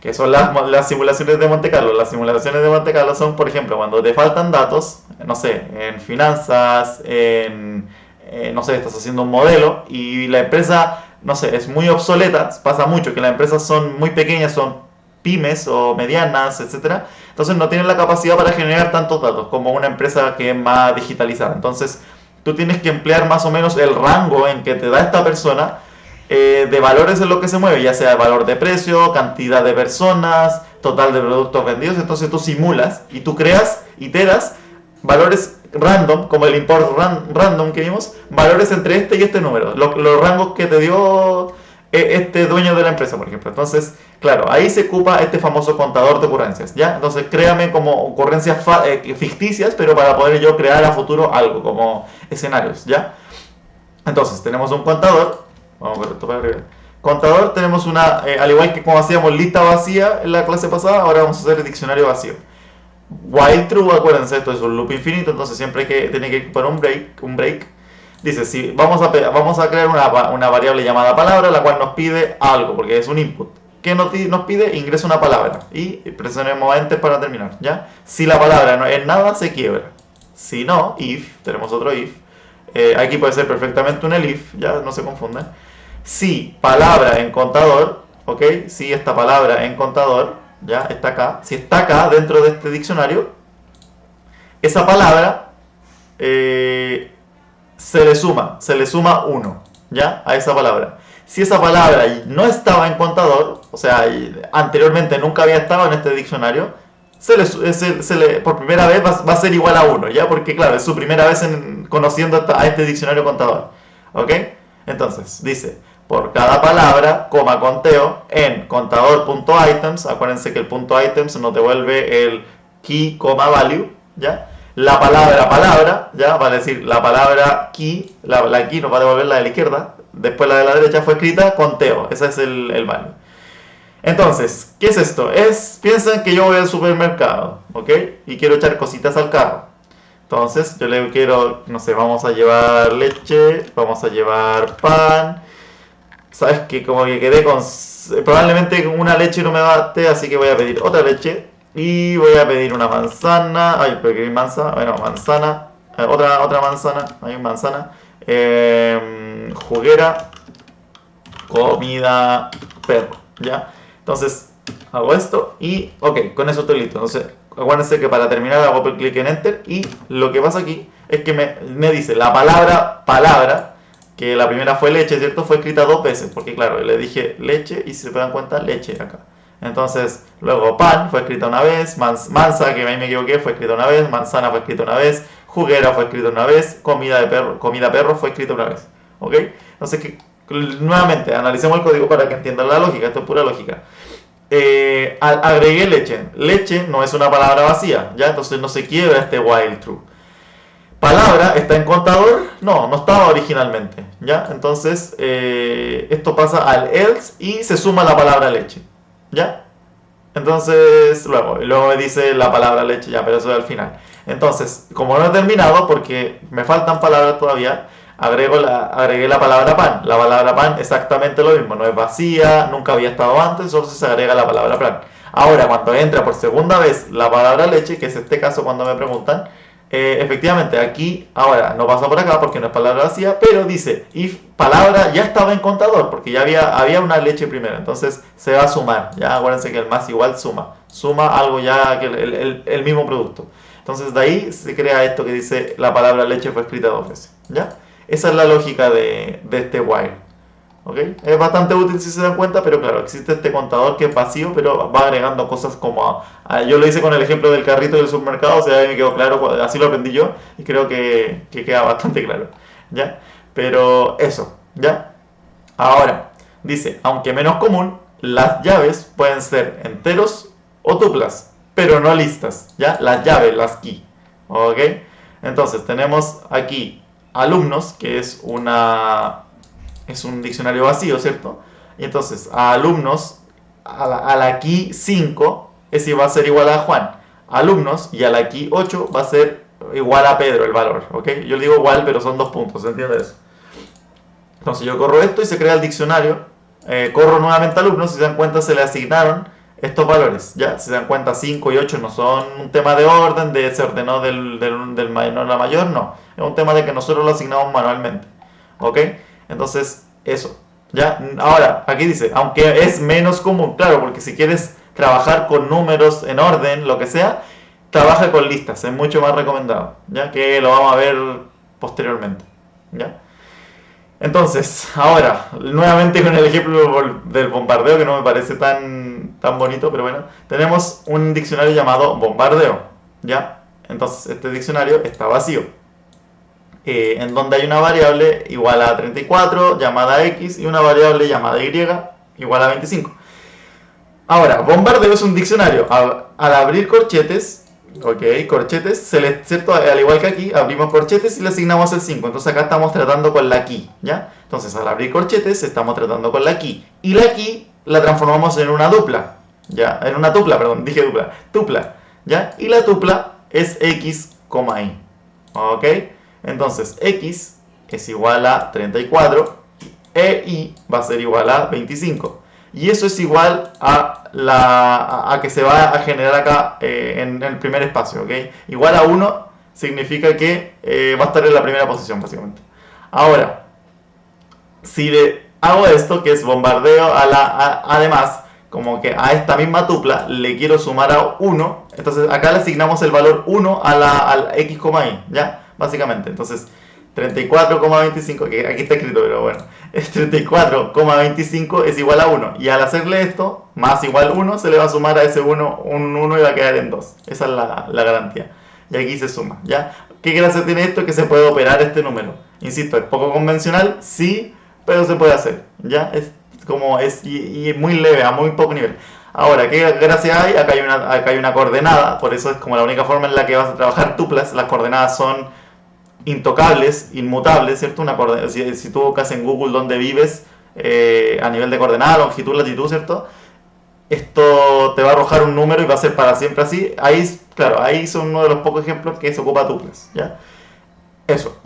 A: que son las simulaciones de Monte Carlo. Las simulaciones de Monte Carlo son, por ejemplo, cuando te faltan datos, no sé, en finanzas, no sé, estás haciendo un modelo y la empresa, no sé, es muy obsoleta. Pasa mucho que las empresas son muy pequeñas, son pymes o medianas, etcétera. Entonces no tienen la capacidad para generar tantos datos como una empresa que es más digitalizada. Entonces tú tienes que emplear más o menos el rango en que te da esta persona de valores en lo que se mueve, ya sea valor de precio, cantidad de personas, total de productos vendidos. Entonces tú simulas y tú creas, iteras valores random, como el import random que vimos, valores entre este y este número, los rangos que te dio este dueño de la empresa, por ejemplo. Entonces, claro, ahí se ocupa este famoso contador de ocurrencias, ¿ya? Entonces, créame como ocurrencias ficticias, pero para poder yo crear a futuro algo, como escenarios, ¿ya? Entonces, tenemos un contador, vamos a ver esto para arriba. Contador, tenemos una, al igual que como hacíamos lista vacía en la clase pasada, ahora vamos a hacer el diccionario vacío. While true, acuérdense, esto es un loop infinito, entonces siempre tiene que poner un break. Dice, si vamos a crear una variable llamada palabra, la cual nos pide algo, porque es un input. ¿Qué nos pide? Ingresa una palabra y presionemos enter para terminar, ¿ya? Si la palabra no es nada, se quiebra. Si no, if, tenemos otro if. Aquí puede ser perfectamente un elif, ya, no se confundan. Si palabra en contador, ¿ok? Si esta palabra en contador, ya, está acá. Si está acá dentro de este diccionario, esa palabra se le suma 1, ¿ya? A esa palabra. Si esa palabra no estaba en contador, o sea, anteriormente nunca había estado en este diccionario, por primera vez va a ser igual a 1, ¿ya? Porque claro, es su primera vez conociendo a este diccionario contador, ¿ok? Entonces, dice, por cada palabra, coma conteo, en contador.items, acuérdense que el punto items nos devuelve el key, value, ¿ya? La palabra, ¿ya? Va a decir la palabra key, la key nos va a devolver la de la izquierda, después la de la derecha fue escrita, conteo, ese es el value. Entonces, ¿qué es esto? Piensen que yo voy al supermercado, ¿ok? Y quiero echar cositas al carro. Entonces, yo le quiero, no sé, vamos a llevar leche, vamos a llevar pan. Sabes que como que quedé con... Probablemente una leche no me bate, así que voy a pedir otra leche. Y voy a pedir una manzana. Ay, pero que manzana. Bueno, manzana. Otra manzana. Hay manzana. Juguera. Comida. Perro. ¿Ya? Entonces, hago esto y, ok, con eso estoy listo. Entonces, acuérdense que para terminar hago clic en Enter y lo que pasa aquí es que me dice la palabra, que la primera fue leche, ¿cierto? Fue escrita 2 veces, porque claro, le dije leche y si se dan cuenta, leche acá. Entonces, luego pan fue escrita una vez, manza, que ahí me equivoqué, fue escrita una vez, manzana fue escrita una vez, juguera fue escrita una vez, comida perro fue escrita una vez, ¿ok? Entonces, nuevamente, analicemos el código para que entiendan la lógica, esto es pura lógica. Agregué leche. Leche no es una palabra vacía, ¿ya? Entonces no se quiebra este while true. Palabra está en contador, no estaba originalmente, ¿ya? Entonces esto pasa al else y se suma la palabra leche, ¿ya? Entonces luego me dice la palabra leche, ya, pero eso es al final. Entonces, como no he terminado, porque me faltan palabras todavía, agregué la palabra pan. La palabra pan exactamente lo mismo, no es vacía, nunca había estado antes, solo se agrega la palabra pan. Ahora, cuando entra por segunda vez la palabra leche, que es este caso cuando me preguntan, efectivamente aquí, ahora no pasa por acá porque no es palabra vacía, pero dice, if palabra ya estaba en contador, porque ya había una leche primero, entonces se va a sumar, ya acuérdense que el más igual suma algo ya que el mismo producto. Entonces de ahí se crea esto que dice la palabra leche fue escrita 2 veces, ¿ya? Esa es la lógica de este while, ¿ok? Es bastante útil si se dan cuenta, pero claro, existe este contador que es vacío, pero va agregando cosas como... yo lo hice con el ejemplo del carrito del supermercado, o sea, ahí me quedó claro, así lo aprendí yo, y creo que queda bastante claro, ¿ya? Pero eso, ¿ya? Ahora, dice, aunque menos común, las llaves pueden ser enteros o tuplas, pero no listas, ¿ya? Las llaves, las key, ¿ok? Entonces, tenemos aquí alumnos, que es un diccionario vacío, ¿cierto? Y entonces a alumnos, a la key 5, ese va a ser igual a Juan. Alumnos, y a la key 8 va a ser igual a Pedro el valor, ¿ok? Yo le digo igual, pero son 2 puntos, ¿se entiende eso? Entonces yo corro esto y se crea el diccionario. Corro nuevamente alumnos, si se dan cuenta se le asignaron estos valores, ¿ya? Si se dan cuenta 5 y 8 no son un tema de orden, de se ordenó del menor a mayor, no. Es un tema de que nosotros lo asignamos manualmente, ¿ok? Entonces, eso, ¿ya? Ahora, aquí dice, aunque es menos común, claro, porque si quieres trabajar con números en orden, lo que sea, trabaja con listas, es mucho más recomendado, ¿ya? Que lo vamos a ver posteriormente, ¿ya? Entonces, ahora, nuevamente con el ejemplo del bombardeo, que no me parece tan bonito, pero bueno, tenemos un diccionario llamado bombardeo, ¿ya? Entonces este diccionario está vacío. En donde hay una variable igual a 34 llamada x y una variable llamada y igual a 25. Ahora, bombardeo es un diccionario. Al abrir corchetes, ok, corchetes, ¿cierto? Al igual que aquí, abrimos corchetes y le asignamos el 5. Entonces acá estamos tratando con la key, ¿ya? Entonces al abrir corchetes estamos tratando con la key. Y la key la transformamos en una dupla, ¿ya? En una tupla, perdón, dije dupla. Tupla, ¿ya? Y la tupla es x, y. ¿Ok? Entonces x es igual a 34 e y va a ser igual a 25. Y eso es igual a que se va a generar acá en el primer espacio, ¿ok? Igual a 1 significa que va a estar en la primera posición, básicamente. Ahora, si le hago esto, que es bombardeo además, como que a esta misma tupla le quiero sumar a 1, entonces acá le asignamos el valor 1 al x, y, ¿ya? Básicamente, entonces 34,25, que aquí está escrito, pero bueno, es 34,25 es igual a 1. Y al hacerle esto, más igual 1, se le va a sumar a ese 1 un 1 y va a quedar en 2. Esa es la garantía. Y aquí se suma, ¿ya? ¿Qué gracia tiene esto? Que se puede operar este número. Insisto, es poco convencional, sí, pero se puede hacer, ¿ya? Y es muy leve, a muy poco nivel. Ahora, ¿qué gracia hay? Acá hay una coordenada, por eso es como la única forma en la que vas a trabajar tuplas. Las coordenadas son intocables, inmutables, ¿cierto? Si tú buscas en Google dónde vives, a nivel de coordenada, longitud, latitud, ¿cierto? Esto te va a arrojar un número y va a ser para siempre así. Ahí, claro, ahí son uno de los pocos ejemplos que se ocupa tuplas, ¿ya? Eso.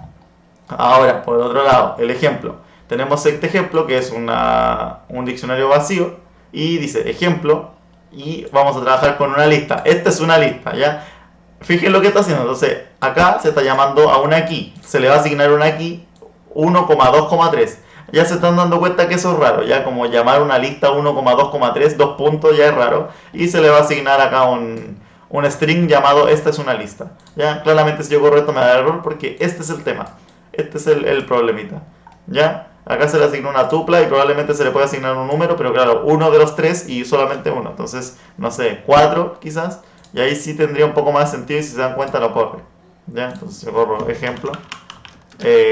A: Ahora, por otro lado, el ejemplo. Tenemos este ejemplo que es un diccionario vacío y dice ejemplo y vamos a trabajar con una lista. Esta es una lista, ¿ya? Fíjense lo que está haciendo. Entonces, acá se está llamando a una key. Se le va a asignar una key 1,2,3. Ya se están dando cuenta que eso es raro. Ya como llamar una lista 1,2,3, 2 puntos, ya es raro. Y se le va a asignar acá un string llamado esta es una lista. Ya, claramente si yo corro esto me da error porque este es el tema. Este es el problemita. Ya, acá se le asigna una tupla y probablemente se le puede asignar un número, pero claro, uno de los tres y solamente uno. Entonces, no sé, 4 quizás. Y ahí sí tendría un poco más de sentido y si se dan cuenta lo corre. ¿Ya? Entonces yo corro ejemplo.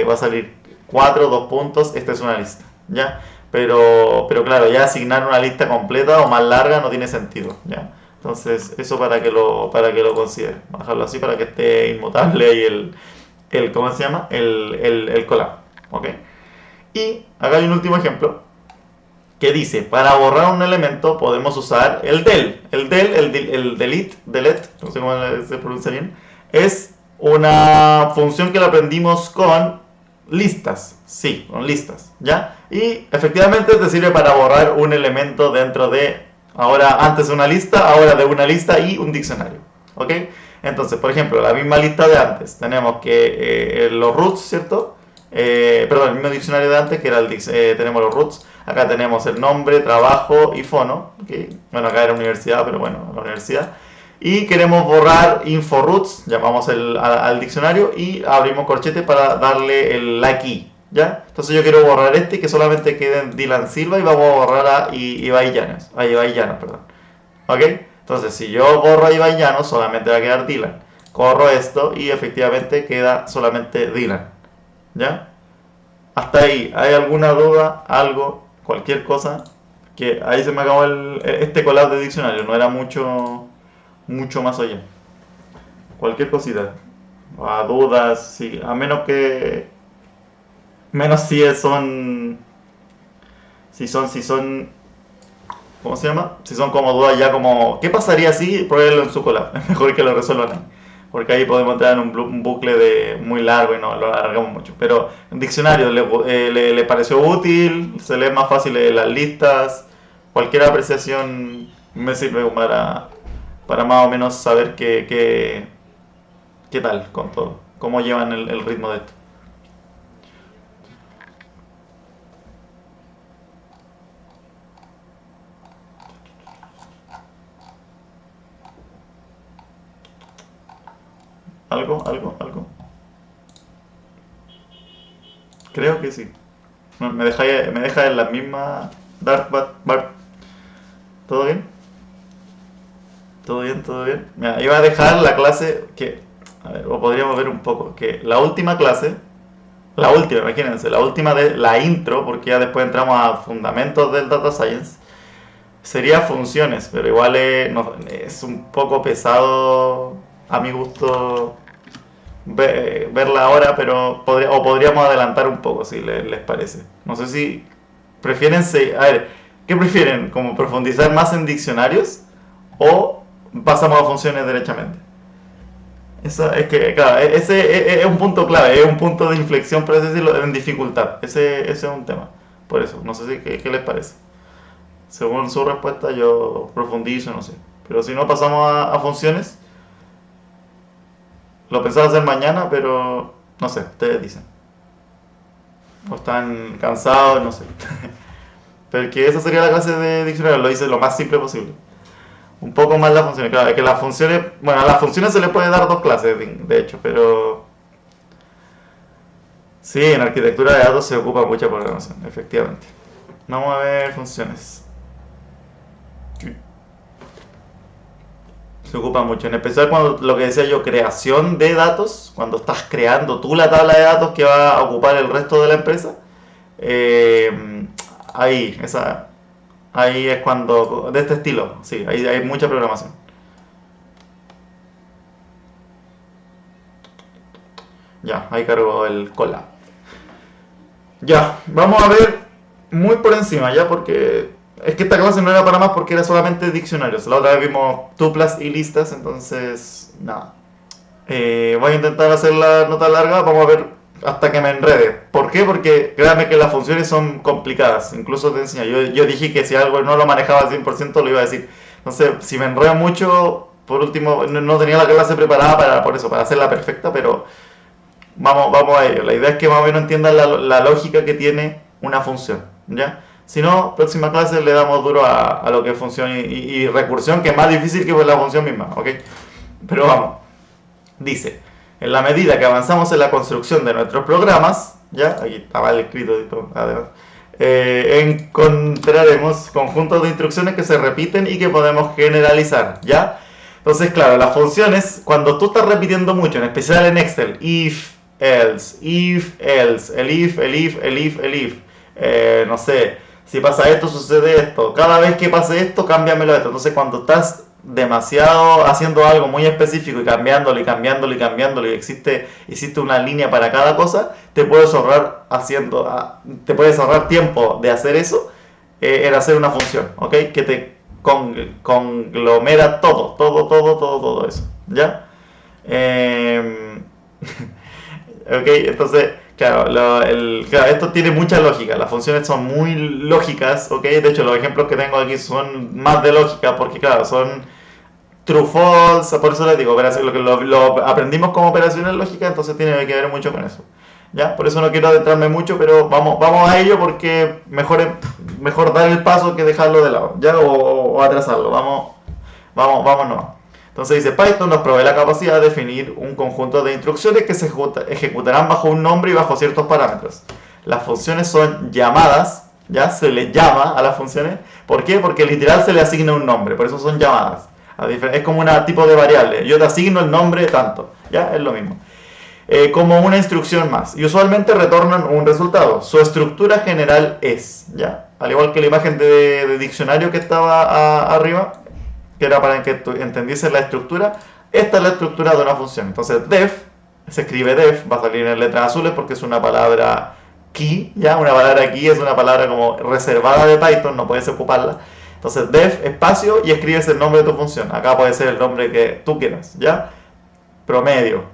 A: Va a salir 4, 2 puntos. Esta es una lista. ¿Ya? Pero claro, ya asignar una lista completa o más larga no tiene sentido. ¿Ya? Entonces eso para que lo considere. Vamos a dejarlo así para que esté inmutable ahí ¿cómo se llama? El collab. ¿Ok? Y acá hay un último ejemplo que dice, para borrar un elemento podemos usar el del. El delete, no sé cómo se pronuncia bien, es una función que la aprendimos con listas. Sí, con listas, ¿ya? Y efectivamente te sirve para borrar un elemento dentro de, ahora antes de una lista, ahora de una lista y un diccionario, ¿ok? Entonces, por ejemplo, la misma lista de antes, tenemos que los roots, ¿cierto? Perdón, el mismo diccionario de antes que era tenemos los roots. Acá tenemos el nombre, trabajo y fono. ¿Okay? Bueno, acá era universidad, pero bueno, la universidad. Y queremos borrar InfoRoots, llamamos al diccionario y abrimos corchete para darle el key, ¿ya? Entonces yo quiero borrar este y que solamente quede en Dylan Silva y vamos a borrar a Ibai Llanos, perdón. ¿Ok? Entonces si yo borro a Ibai Llanos solamente va a quedar Dylan. Corro esto y efectivamente queda solamente Dylan, ¿ya? Hasta ahí, ¿hay alguna duda? ¿Algo? ¿Cualquier cosa? Que ahí se me acabó este collab de diccionario, no era mucho más allá. Cualquier cosita. A dudas, sí. A menos que. Menos si son. Si son. ¿Cómo se llama? Si son como dudas ya como. ¿Qué pasaría si? Pruébenlo en su collab. Es mejor que lo resuelvan ahí. Porque ahí podemos entrar en un bucle muy largo y no lo alargamos mucho. Pero un diccionario le pareció útil, se lee más fácil las listas. Cualquier apreciación me sirve para más o menos saber qué tal con todo, cómo llevan el ritmo de esto. ¿Algo? Creo que sí. No, me deja en la misma Dark Bart. ¿Todo bien? ¿Todo bien? Mira, iba a dejar la clase que A ver, o podríamos ver un poco que la última clase, la última, imagínense, la última de la intro, porque ya después entramos a fundamentos del data science, sería funciones, pero igual es un poco pesado a mi gusto verla ahora, pero podríamos adelantar un poco si les parece. No sé si prefieren, a ver, ¿qué prefieren? ¿Como profundizar más en diccionarios o pasamos a funciones derechamente? Eso es que, claro, es un punto clave, es un punto de inflexión, por así decirlo, en dificultad. Ese es un tema. Por eso, no sé si qué les parece. Según su respuesta, yo profundizo, no sé. Pero si no, pasamos a funciones. Lo pensaba hacer mañana, pero no sé, ustedes dicen. O están cansados, no sé. Pero que esa sería la clase de diccionario, lo hice lo más simple posible. Un poco más las funciones, claro, es que las funciones, bueno, a las funciones se le puede dar dos clases, de hecho, pero sí, en arquitectura de datos se ocupa mucha programación, efectivamente. Vamos a ver funciones. Se ocupa mucho, en especial cuando lo que decía yo, creación de datos, cuando estás creando tú la tabla de datos que va a ocupar el resto de la empresa. eh, ahí, ahí es cuando, de este estilo, sí, ahí hay mucha programación. Ya, ahí cargo el collab. Ya, vamos a ver muy por encima, ya, porque es que esta clase no era para más porque era solamente diccionarios. La otra vez vimos tuplas y listas, entonces, nada. Voy a intentar hacer la nota larga, vamos a ver hasta que me enrede. ¿Por qué? Porque créanme que las funciones son complicadas, incluso te enseño. Yo dije que si algo no lo manejaba al 100% lo iba a decir. Entonces, si me enredo mucho, por último, no tenía la clase preparada por eso, para hacerla perfecta, pero vamos a ello. La idea es que más o menos entiendan la lógica que tiene una función, ¿ya? Si no, próxima clase le damos duro a lo que es función y recursión, que es más difícil que la función misma, ¿ok? Pero vamos. Dice, en la medida que avanzamos en la construcción de nuestros programas, ya, aquí estaba el escrito, además, encontraremos conjuntos de instrucciones que se repiten y que podemos generalizar, ¿ya? Entonces, claro, las funciones, cuando tú estás repitiendo mucho, en especial en Excel, if, else, el if, no sé, si pasa esto, sucede esto, cada vez que pase esto, cámbiamelo esto. Entonces, cuando estás demasiado haciendo algo muy específico y cambiándolo y cambiándolo y cambiándolo y existe una línea para cada cosa, te puedes ahorrar tiempo de hacer eso en hacer una función, ¿ok? Que te conglomera todo eso, ¿ya? Ok, entonces, claro, claro, esto tiene mucha lógica, las funciones son muy lógicas, ok, de hecho los ejemplos que tengo aquí son más de lógica porque, claro, son true, false, por eso les digo, lo aprendimos como operaciones lógicas, entonces tiene que ver mucho con eso. ¿Ya? Por eso no quiero adentrarme mucho, pero vamos a ello porque mejor dar el paso que dejarlo de lado, ¿ya? O atrasarlo, vámonos. Entonces dice, Python nos provee la capacidad de definir un conjunto de instrucciones que se ejecutarán bajo un nombre y bajo ciertos parámetros. Las funciones son llamadas, ¿ya? Se les llama a las funciones. ¿Por qué? Porque literal se le asigna un nombre, por eso son llamadas. Es como un tipo de variable. Yo te asigno el nombre tanto, ¿ya? Es lo mismo. Como una instrucción más. Y usualmente retornan un resultado. Su estructura general es, ¿ya? Al igual que la imagen de diccionario que estaba arriba, que era para que tú entendiese la estructura. Esta es la estructura de una función. Entonces, def, se escribe def, va a salir en letras azules porque es una palabra key, ¿ya? Una palabra key es una palabra como reservada de Python, no puedes ocuparla. Entonces, def, espacio, y escribes el nombre de tu función. Acá puede ser el nombre que tú quieras, ¿ya? Promedio,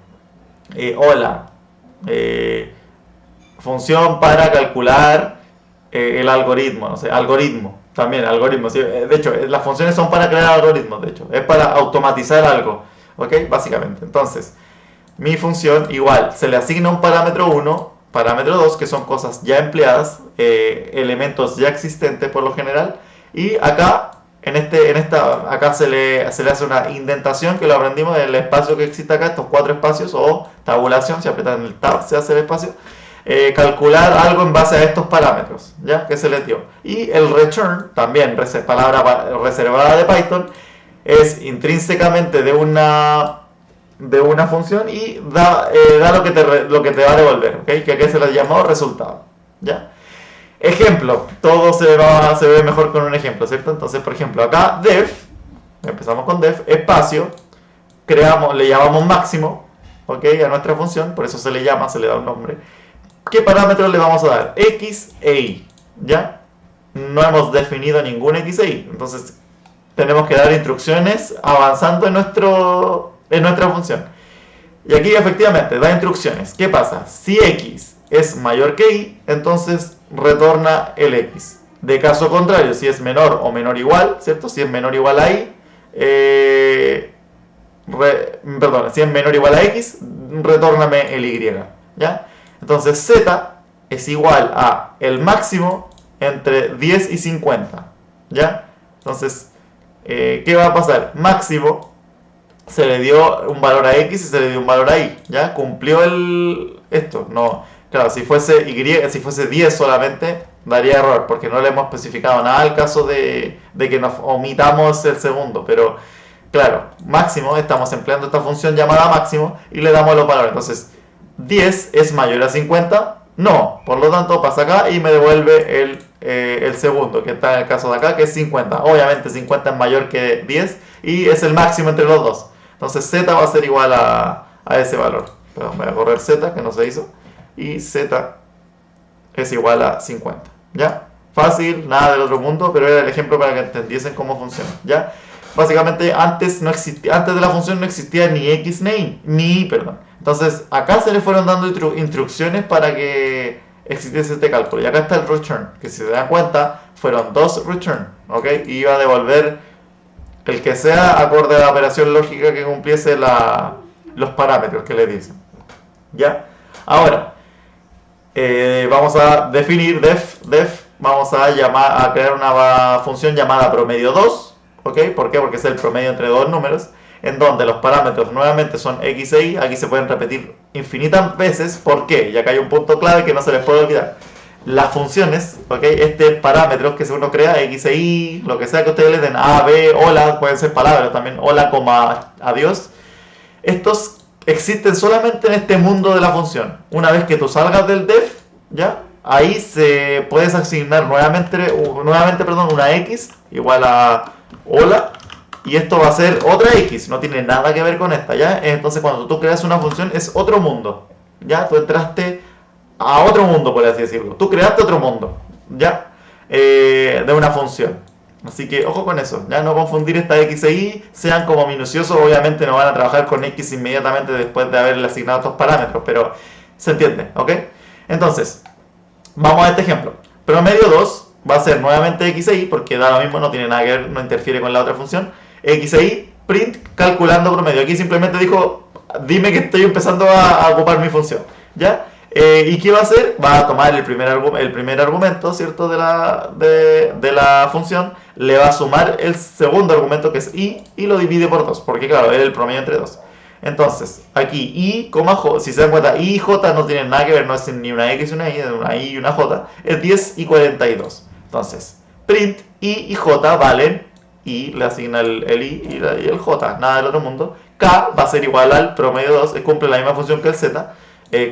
A: hola, función para calcular el algoritmo, no sé, algoritmo, también algoritmo, ¿sí? De hecho, las funciones son para crear algoritmos, de hecho, es para automatizar algo, ¿ok? Básicamente, entonces, mi función igual, se le asigna un parámetro 1, parámetro 2, que son cosas ya empleadas, elementos ya existentes por lo general, y acá, acá se le hace una indentación, que lo aprendimos del espacio que existe acá, estos 4 espacios, o tabulación, si apretan el tab se hace el espacio, calcular algo en base a estos parámetros, ¿ya? Que se les dio. Y el return, también palabra reservada de Python, es intrínsecamente de una de una función y da lo que te va a devolver, ¿ok? Que aquí se le llamó resultado, ¿ya? Ejemplo, todo se ve mejor con un ejemplo, ¿cierto? Entonces, por ejemplo, acá def, empezamos con def, espacio, le llamamos máximo, ¿ok? A nuestra función, por eso se le da un nombre. ¿Qué parámetros le vamos a dar? X e Y, ¿ya? No hemos definido ningún X e Y, entonces tenemos que dar instrucciones avanzando en nuestra función. Y aquí efectivamente da instrucciones. ¿Qué pasa? Si X es mayor que Y, entonces retorna el X. De caso contrario, si es menor o menor igual, ¿cierto? Si es menor o igual a Y, si es menor o igual a X, retórname el Y, ¿ya? Entonces Z es igual a el máximo entre 10 y 50, ¿ya? Entonces, ¿qué va a pasar? Máximo se le dio un valor a X y se le dio un valor a Y, ¿ya? Cumplió esto, no. Claro, si fuese 10 solamente, daría error, porque no le hemos especificado nada al caso de que nos omitamos el segundo, pero claro, máximo, estamos empleando esta función llamada máximo y le damos los valores. Entonces, 10 es mayor a 50, no, por lo tanto pasa acá y me devuelve el segundo, que está en el caso de acá, que es 50. Obviamente 50 es mayor que 10 y es el máximo entre los dos. Entonces Z va a ser igual a ese valor. Perdón, voy a correr Z, que no se hizo. Y Z es igual a 50. ¿Ya? Fácil, nada del otro mundo, pero era el ejemplo para que entendiesen cómo funciona. ¿Ya? Básicamente antes de la función no existía ni X ni Y, perdón. Entonces acá se le fueron dando instrucciones para que existiese este cálculo. Y acá está el return, que si se dan cuenta fueron dos return, ¿ok? Y iba a devolver el que sea acorde a la operación lógica que cumpliese los parámetros que le dicen. ¿Ya? Ahora, vamos a definir def, vamos a crear una función llamada promedio 2, ¿ok? ¿Por qué? Porque es el promedio entre dos números, en donde los parámetros nuevamente son X e Y, aquí se pueden repetir infinitas veces. ¿Por qué? Y acá hay un punto clave que no se les puede olvidar. Las funciones, ¿ok? Parámetros que uno crea, X e Y, lo que sea que ustedes le den, A, B, hola, pueden ser palabras también, hola, coma, adiós. Estos existen solamente en este mundo de la función. Una vez que tú salgas del def, ¿ya? Ahí puedes asignar nuevamente una X igual a hola, y esto va a ser otra X, no tiene nada que ver con esta, ¿ya? Entonces cuando tú creas una función es otro mundo, ¿ya? Tú entraste a otro mundo, por así decirlo. Tú creaste otro mundo, ¿ya? De una función. Así que ojo con eso, ya no confundir esta X e Y, sean como minuciosos, obviamente no van a trabajar con X inmediatamente después de haberle asignado estos parámetros, pero se entiende, ¿ok? Entonces, vamos a este ejemplo. Promedio 2 va a ser nuevamente X e Y, porque da lo mismo, no tiene nada que ver, no interfiere con la otra función. X e Y, print, calculando promedio. Aquí simplemente dijo, dime que estoy empezando a ocupar mi función, ¿ya? ¿Y qué va a hacer? Va a tomar el primer argumento, ¿cierto? De la función, le va a sumar el segundo argumento, que es Y, y lo divide por 2, porque claro, es el promedio entre 2. Entonces, aquí Y, J, si se dan cuenta, Y y J no tienen nada que ver, no es ni una X y una Y, es una Y y una J, es 10 y 42. Entonces, print Y y J valen, Y le asigna el Y y el J, nada del otro mundo. K va a ser igual al promedio 2, cumple la misma función que el Z.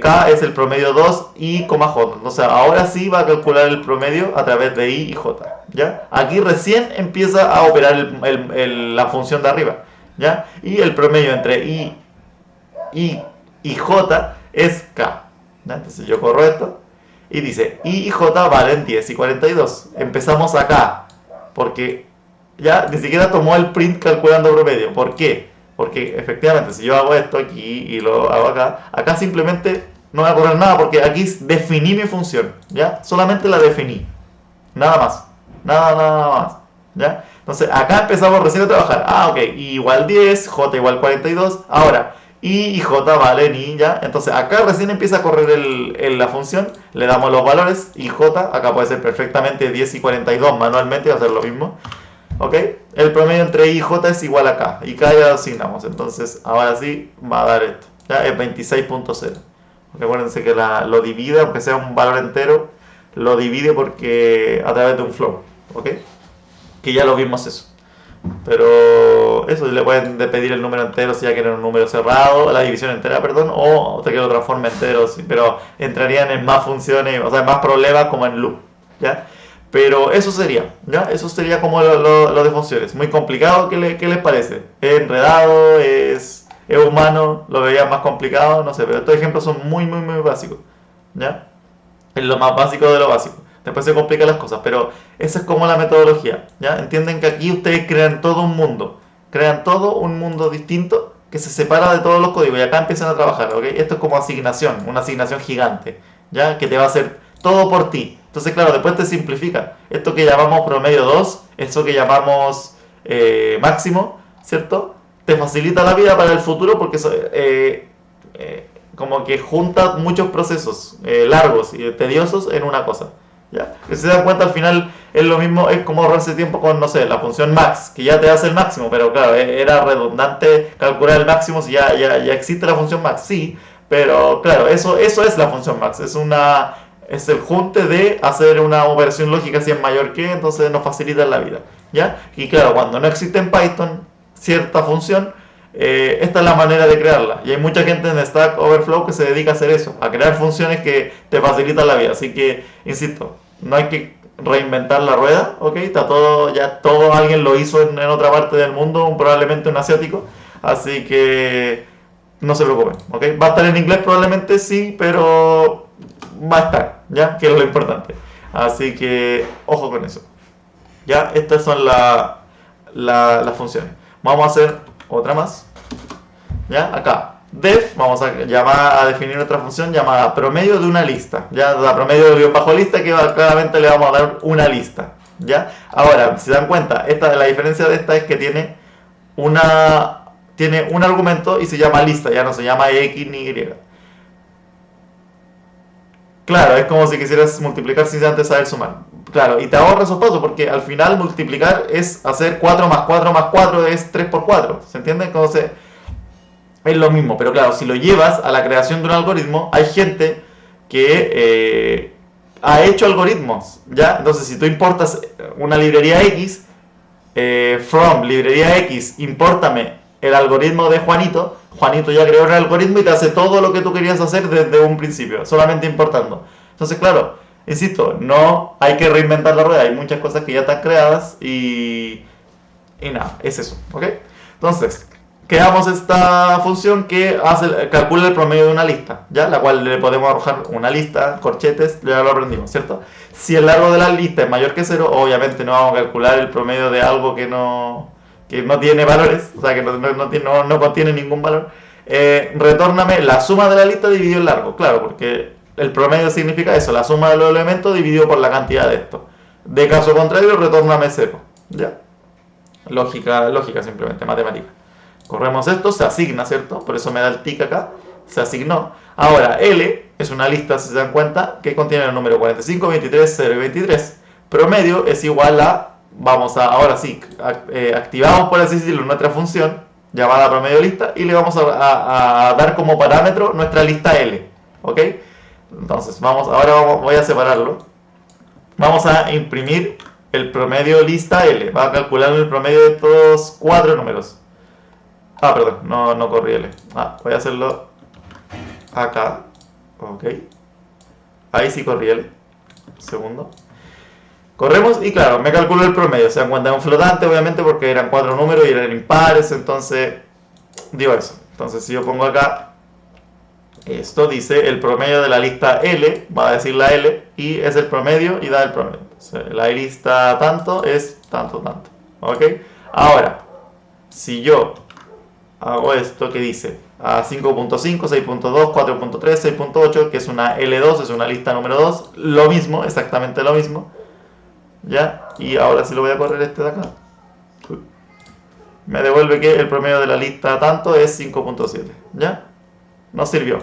A: K es el promedio 2 y, J. Entonces ahora sí va a calcular el promedio a través de I y J, ¿ya? Aquí recién empieza a operar la función de arriba, ¿ya? Y el promedio entre I y J es K, ¿ya? Entonces yo corro esto y dice I y J valen 10 y 42. Empezamos acá, porque ya ni siquiera tomó el print calculando promedio. ¿Por qué? Porque efectivamente si yo hago esto aquí y lo hago acá simplemente no va a correr nada, porque aquí definí mi función, ¿ya? Solamente la definí, nada más, nada más, ¿ya? Entonces acá empezamos recién a trabajar. Ok, I igual 10, J igual 42, ahora I y J valen I, ¿ya? Entonces acá recién empieza a correr la función, le damos los valores, I, J, acá puede ser perfectamente 10 y 42 manualmente, va a ser lo mismo. ¿Ok? El promedio entre I y J es igual a K. Y K ya lo asignamos. Entonces, ahora sí va a dar esto. ¿Ya? Es 26.0. Recuérdense que lo divide, aunque sea un valor entero, lo divide porque a través de un float. ¿Ok? Que ya lo vimos eso. Pero eso, le pueden pedir el número entero si ya quieren un número cerrado, la división entera, perdón, o te que lo transforme entero, sí, pero entrarían en más funciones, o sea, en más problemas como en loop, ¿ya? Pero eso sería, ¿ya? Eso sería como lo de funciones. Muy complicado, ¿qué les parece? ¿Es enredado? ¿Es humano? ¿Lo veía más complicado? No sé, pero estos ejemplos son muy básicos, ¿ya? Es lo más básico de lo básico. Después se complican las cosas, pero esa es como la metodología, ¿ya? Entienden que aquí ustedes crean todo un mundo distinto que se separa de todos los códigos y acá empiezan a trabajar, ¿ok? Esto es como asignación, una asignación gigante, ¿ya? Que te va a hacer todo por ti. Entonces, claro, después te simplifica. Esto que llamamos promedio 2, eso que llamamos máximo, ¿cierto? Te facilita la vida para el futuro porque como que junta muchos procesos largos y tediosos en una cosa. ¿Ya? Si se dan cuenta, al final es lo mismo, es como ahorrarse tiempo con, no sé, la función max, que ya te hace el máximo, pero claro, era redundante calcular el máximo si ya existe la función max, sí, pero claro, eso es la función max, es el junte de hacer una operación lógica si es mayor que, entonces nos facilita la vida, ¿ya? Y claro, cuando no existe en Python cierta función, esta es la manera de crearla. Y hay mucha gente en Stack Overflow que se dedica a hacer eso, a crear funciones que te facilitan la vida. Así que, insisto, no hay que reinventar la rueda, ¿ok? Está todo, ya todo alguien lo hizo en otra parte del mundo, probablemente un asiático. Así que no se preocupen, ¿ok? Va a estar en inglés probablemente sí, pero va a estar, ¿ya? Que es lo importante. Así que, ojo con eso. Ya, estas son las funciones. Vamos a hacer otra más. ¿Ya? Acá. Def, vamos a llamar a definir otra función llamada promedio de una lista. ¿Ya? La promedio de guión bajo lista que claramente le vamos a dar una lista. ¿Ya? Ahora, si se dan cuenta, la diferencia de esta es que tiene un argumento y se llama lista, ya no se llama X ni Y. Claro, es como si quisieras multiplicar sin antes saber sumar. Claro, y te ahorra esos pasos porque al final multiplicar es hacer 4 más 4 más 4 es 3 por 4. ¿Se entiende? Entonces es lo mismo, pero claro, si lo llevas a la creación de un algoritmo, hay gente que ha hecho algoritmos, ¿ya? Entonces si tú importas una librería X, from librería X, impórtame el algoritmo de Juanito. Juanito ya creó el algoritmo y te hace todo lo que tú querías hacer desde un principio, solamente importando. Entonces, claro, insisto, no hay que reinventar la rueda, hay muchas cosas que ya están creadas y nada, es eso, ¿ok? Entonces, creamos esta función que calcula el promedio de una lista, ¿ya? La cual le podemos arrojar una lista, corchetes, ya lo aprendimos, ¿cierto? Si el largo de la lista es mayor que 0, obviamente no vamos a calcular el promedio de algo que no tiene valores, o sea, que no contiene ningún valor. Retórname la suma de la lista dividido el largo, claro, porque el promedio significa eso, la suma de los elementos dividido por la cantidad de esto. De caso contrario, retórname 0, ¿ya? Lógica simplemente, matemática. Corremos esto, se asigna, ¿cierto? Por eso me da el tick acá, se asignó. Ahora, L es una lista, si se dan cuenta, que contiene el número 45, 23, 0 y 23. Promedio es igual a, ahora sí, activamos, por así decirlo, nuestra función llamada promedio lista y le vamos a dar como parámetro nuestra lista L, ¿ok? Entonces, voy a separarlo. Vamos a imprimir el promedio lista L. Va a calcular el promedio de estos 4 números. Perdón, no corrí L. Voy a hacerlo acá. Ok. Ahí sí corrí L. Segundo. Corremos y claro, me calculo el promedio. Se dan cuenta de un flotante, obviamente, porque eran 4 números y eran impares. Entonces, digo eso. Entonces, si yo pongo acá, esto dice el promedio de la lista L, va a decir la L, y es el promedio y da el promedio. Entonces, la lista tanto es tanto. ¿Ok? Ahora, si yo hago esto que dice a 5.5, 6.2, 4.3, 6.8, que es una L2, es una lista número 2, lo mismo, exactamente lo mismo, ¿ya? Y ahora sí lo voy a correr este de acá. Me devuelve que el promedio de la lista tanto es 5.7, ¿ya? No sirvió,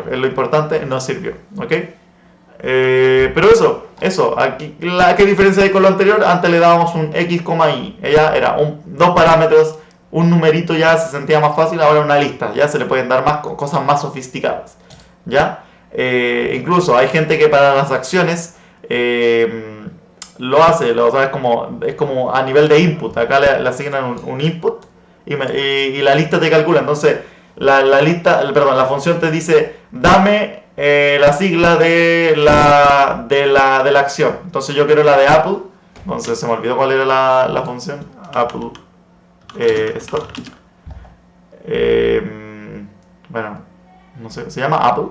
A: es lo importante, no sirvió, ¿ok? Pero eso, aquí, ¿qué diferencia hay con lo anterior? Antes le dábamos un x, y, ella era dos parámetros, un numerito ya se sentía más fácil, ahora una lista, ya se le pueden dar más cosas más sofisticadas, ¿ya? Incluso hay gente que para las acciones lo hace, o sea, es como a nivel de input. Acá le asignan un input y la lista te calcula. Entonces, la función te dice, dame la sigla de la acción. Entonces yo quiero la de Apple. Entonces se me olvidó cuál era la función. Apple Stop. Bueno, no sé, se llama Apple.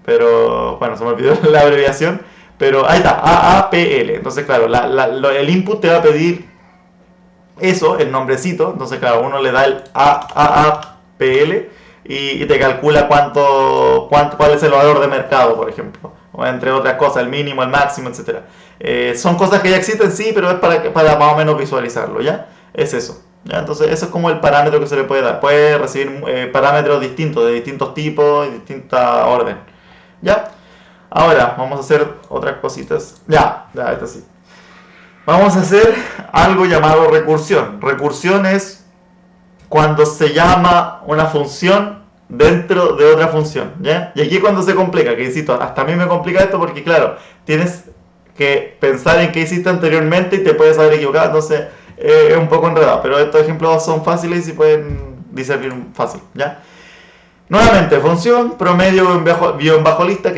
A: Pero bueno, se me olvidó la abreviación. Pero ahí está, AAPL. Entonces, claro, el input te va a pedir eso, el nombrecito. Entonces, claro, uno le da el AAPL y te calcula cuál es el valor de mercado, por ejemplo. O entre otras cosas, el mínimo, el máximo, etc. Son cosas que ya existen, sí, pero es para más o menos visualizarlo, ¿ya? Es eso. ¿Ya? Entonces, eso es como el parámetro que se le puede dar. Puede recibir parámetros distintos, de distintos tipos y distinta orden. ¿Ya? Ahora, vamos a hacer otras cositas. Ya, esto sí. Vamos a hacer algo llamado recursión. Recursión es cuando se llama una función dentro de otra función, ¿ya? Y aquí es cuando se complica, que insisto, hasta a mí me complica esto porque, claro, tienes que pensar en qué hiciste anteriormente y te puedes haber equivocado, entonces es un poco enredado, pero estos ejemplos son fáciles y pueden discernir fácil, ¿ya? Nuevamente, función promedio guión bajo lista,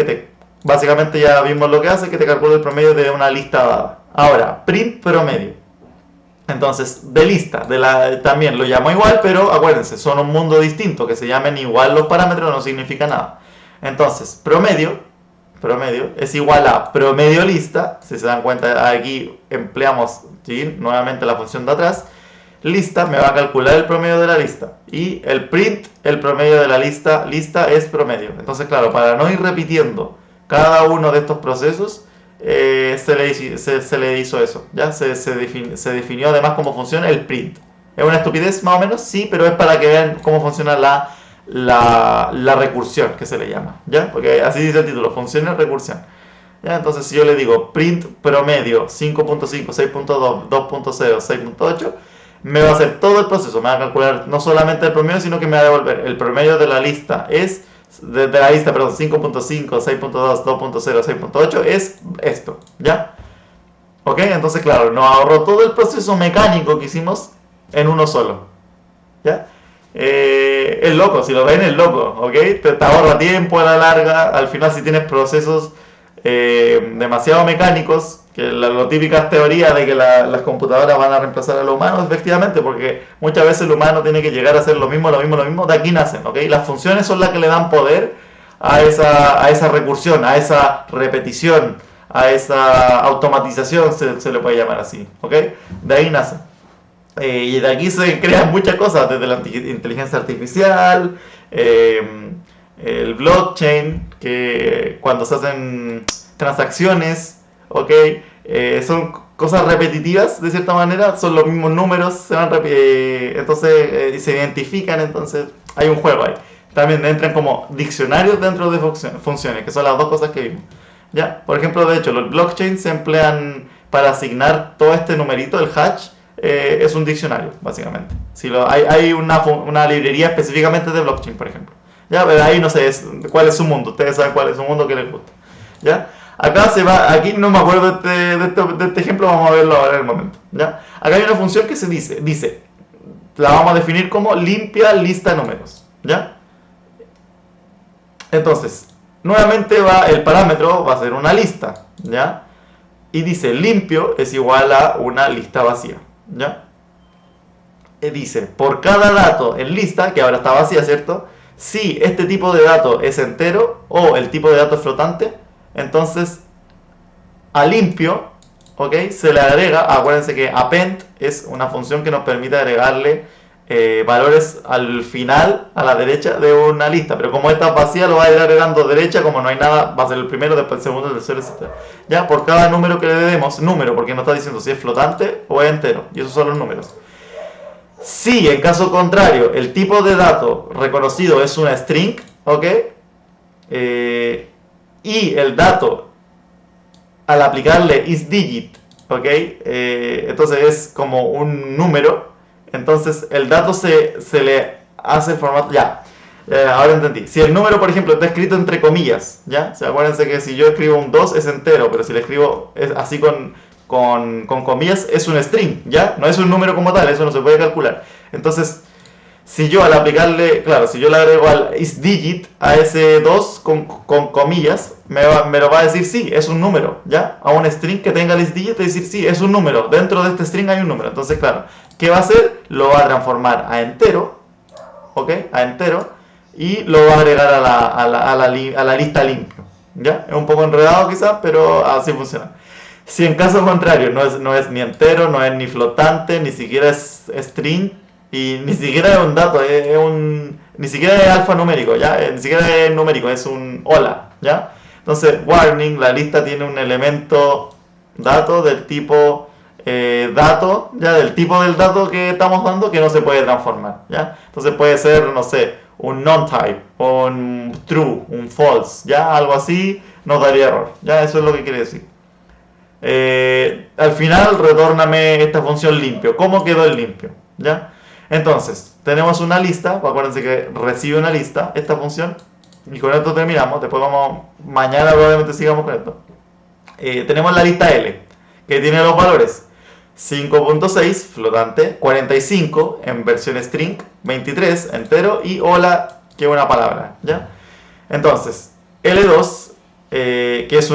A: básicamente ya vimos lo que hace, que te calcula el promedio de una lista dada. Ahora, print promedio. Entonces, de lista, también lo llamo igual, pero acuérdense, son un mundo distinto, que se llamen igual los parámetros no significa nada. Entonces, promedio es igual a promedio lista, si se dan cuenta aquí empleamos nuevamente la función de atrás, lista me va a calcular el promedio de la lista, y el print, el promedio de la lista es promedio. Entonces, claro, para no ir repitiendo cada uno de estos procesos, se le hizo eso, ¿ya? Se definió además cómo funciona el print. ¿Es una estupidez más o menos? Sí, pero es para que vean cómo funciona la recursión, que se le llama, ¿ya? Porque así dice el título, función y recursión. ¿Ya? Entonces, si yo le digo print promedio 5.5, 6.2, 2.0, 6.8, me va a hacer todo el proceso, me va a calcular no solamente el promedio, sino que me va a devolver el promedio de la lista de la lista, perdón, 5.5, 6.2, 2.0, 6.8 es esto, ¿ya? ¿Ok? Entonces, claro, nos ahorró todo el proceso mecánico que hicimos en uno solo, ¿ya? Es loco, si lo ven es loco, ¿ok? Te ahorra tiempo a la larga, al final si tienes procesos demasiado mecánicos, que la típica teoría de que las computadoras van a reemplazar a los humanos, efectivamente, porque muchas veces el humano tiene que llegar a hacer lo mismo, de aquí nacen, ¿ok? Las funciones son las que le dan poder a esa recursión, a esa repetición, a esa automatización, se le puede llamar así, ¿ok? De ahí nacen. Y de aquí se crean muchas cosas, desde la inteligencia artificial, el blockchain, que cuando se hacen transacciones, ¿ok? Son cosas repetitivas de cierta manera, son los mismos números, entonces se identifican, entonces hay un juego ahí. También entran como diccionarios dentro de funciones, que son las dos cosas que vimos. ¿Ya? Por ejemplo, de hecho, los blockchains se emplean para asignar todo este numerito, el hash, es un diccionario, básicamente. Hay una librería específicamente de blockchain, por ejemplo. ¿Ya? Pero ahí no sé cuál es su mundo, ustedes saben cuál es su mundo que les gusta. ¿Ya? Aquí no me acuerdo de este ejemplo, vamos a verlo ahora en el momento, ¿ya? Acá hay una función que se dice, la vamos a definir como limpia lista números, ¿ya? Entonces, nuevamente el parámetro va a ser una lista, ¿ya? Y dice limpio es igual a una lista vacía, ¿ya? Dice, por cada dato en lista, que ahora está vacía, ¿cierto? Si este tipo de dato es entero o el tipo de dato es flotante, entonces a limpio, ¿ok? Se le agrega, acuérdense que append es una función que nos permite agregarle valores al final, a la derecha de una lista, pero como esta es vacía lo va a ir agregando derecha, como no hay nada, va a ser el primero, después el segundo, el tercero, etc. Ya, por cada número que le demos, número, porque nos está diciendo si es flotante o es entero, y esos son los números. Si en caso contrario el tipo de dato reconocido es una string, ¿ok? Y el dato al aplicarle isDigit, ¿ok? Entonces es como un número, entonces el dato se le hace formato, ahora entendí. Si el número, por ejemplo, está escrito entre comillas, ¿ya? O sea, acuérdense que si yo escribo un 2 es entero, pero si le escribo así con comillas es un string, ¿ya? No es un número como tal, eso no se puede calcular. Entonces, si yo al aplicarle, claro, si yo le agrego al isDigit a ese 2 con comillas, me lo va a decir sí, es un número, ¿ya? A un string que tenga el isDigit, va a decir sí, es un número, dentro de este string hay un número. Entonces, claro, ¿qué va a hacer? Lo va a transformar a entero, ¿ok? A entero, y lo va a agregar a la lista limpio, ¿ya? Es un poco enredado quizás, pero así funciona. Si en caso contrario no es ni entero, no es ni flotante, ni siquiera es string, y ni siquiera es un dato, ni siquiera es alfanumérico, ¿ya? Ni siquiera es numérico, es un hola, ¿ya? Entonces, warning, la lista tiene un elemento dato del tipo dato, ¿ya? Del tipo del dato que estamos dando que no se puede transformar, ¿ya? Entonces puede ser, no sé, un non-type, un true, un false, ¿ya? Algo así nos daría error, ¿ya? Eso es lo que quiere decir. Al final, retórname esta función limpio. ¿Cómo quedó el limpio? ¿Ya? Entonces, tenemos una lista, acuérdense que recibe una lista, esta función, y con esto terminamos, después mañana probablemente sigamos con esto. Tenemos la lista L, que tiene los valores 5.6, flotante, 45 en versión string, 23 entero, y hola, que es una palabra, ¿ya? Entonces, L2, que es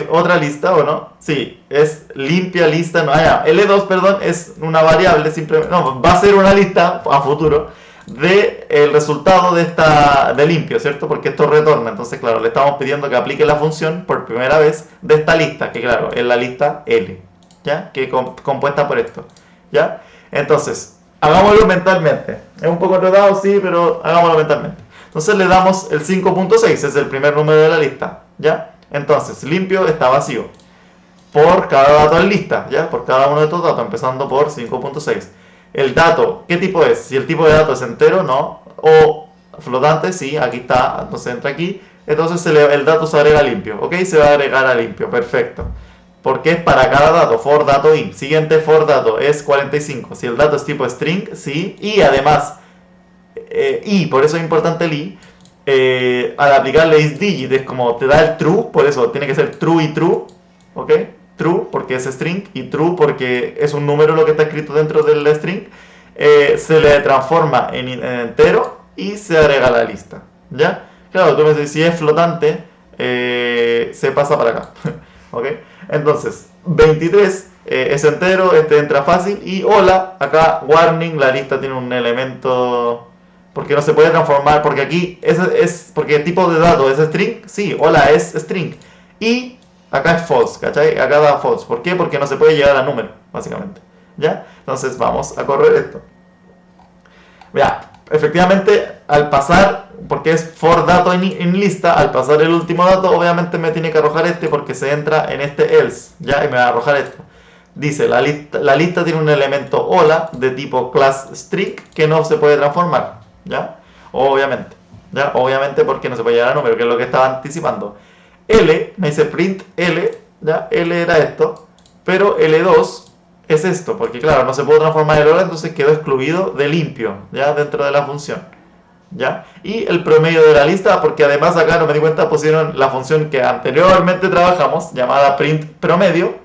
A: otra lista, ¿o no? Sí, es limpia lista, no, L2, perdón, es una variable, simplemente, no, va a ser una lista a futuro de el resultado de limpio, ¿cierto? Porque esto retorna, entonces claro, le estamos pidiendo que aplique la función por primera vez de esta lista, que claro, es la lista L, ¿ya? Que es compuesta por esto, ¿ya? Entonces, hagámoslo mentalmente, es un poco enredado, sí, pero hagámoslo mentalmente. Entonces le damos el 5.6, es el primer número de la lista, ¿ya? Entonces, limpio está vacío por cada dato en lista, ¿ya? Por cada uno de estos datos, empezando por 5.6. El dato, ¿qué tipo es? Si el tipo de dato es entero, no. O flotante, sí, aquí está, entonces entra aquí. Entonces el dato se agrega limpio, ¿ok? Se va a agregar a limpio, perfecto. Porque es para cada dato, for dato in. Siguiente for dato es 45. Si el dato es tipo string, sí. Y además, por eso es importante el i, al aplicarle isDigit es como te da el true, por eso tiene que ser true y true, ¿ok? True porque es string y true porque es un número lo que está escrito dentro del string, se le transforma en entero y se agrega a la lista, ¿ya? Claro, tú me dices, si es flotante, se pasa para acá, ¿ok? Entonces, 23 es entero, este entra fácil, y hola, acá warning, la lista tiene un elemento porque no se puede transformar, porque aquí porque el tipo de dato es string, sí, hola es string, y acá es false, ¿cachai? Acá da false, ¿por qué? Porque no se puede llegar a número, básicamente, ¿ya? Entonces vamos a correr esto. Vea, efectivamente, al pasar, porque es for dato en lista, al pasar el último dato, obviamente me tiene que arrojar este porque se entra en este else, ¿ya? Y me va a arrojar esto. Dice, la lista tiene un elemento hola de tipo class string que no se puede transformar, ¿ya? Obviamente, ¿ya? Obviamente porque no se puede llegar a número, que es lo que estaba anticipando. L, me dice print L, ¿ya? L era esto, pero L2 es esto, porque claro, no se puede transformar el hola, entonces quedó excluido de limpio, ¿ya? Dentro de la función, ¿ya? Y el promedio de la lista, porque además acá no me di cuenta, pusieron la función que anteriormente trabajamos, llamada print promedio,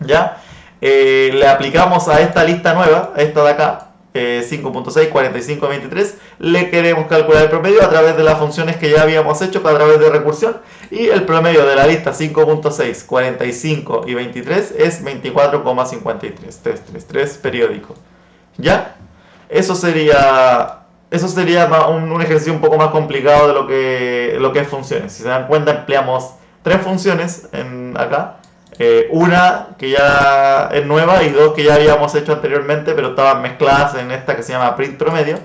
A: ¿ya? Le aplicamos a esta lista nueva, a esta de acá, 5.6, 45, 23, le queremos calcular el promedio a través de las funciones que ya habíamos hecho a través de recursión, y el promedio de la lista 5.6, 45 y 23 es 24,53 periódico, ¿ya? Eso sería un ejercicio un poco más complicado de lo que es funciones. Si se dan cuenta, empleamos tres funciones acá. Una que ya es nueva y dos que ya habíamos hecho anteriormente, pero estaban mezcladas en esta que se llama print promedio.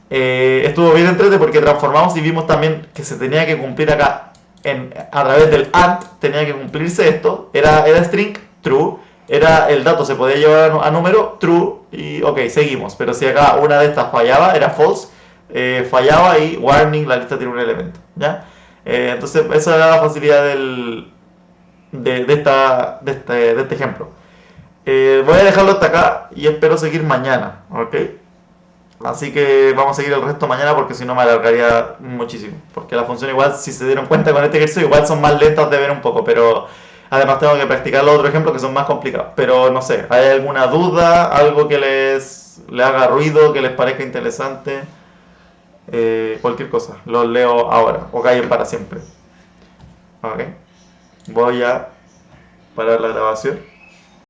A: Estuvo bien entretenido porque transformamos y vimos también que se tenía que cumplir acá a través del AND, tenía que cumplirse esto. Era string, true. El dato se podía llevar a número, true, y ok, seguimos. Pero si acá una de estas fallaba, era false, fallaba, y warning, la lista tiene un elemento, ¿ya? Entonces esa era la facilidad de este ejemplo. Voy a dejarlo hasta acá y espero seguir mañana, ¿ok? Así que vamos a seguir el resto mañana porque si no me alargaría muchísimo. Porque las funciones igual, si se dieron cuenta con este ejercicio, igual son más lentas de ver un poco, pero Además tengo que practicar los otros ejemplos que son más complicados. Pero no sé, ¿hay alguna duda? ¿Algo que le haga ruido, que les parezca interesante? Cualquier cosa, los leo ahora o callen para siempre. Ok, voy a parar la grabación.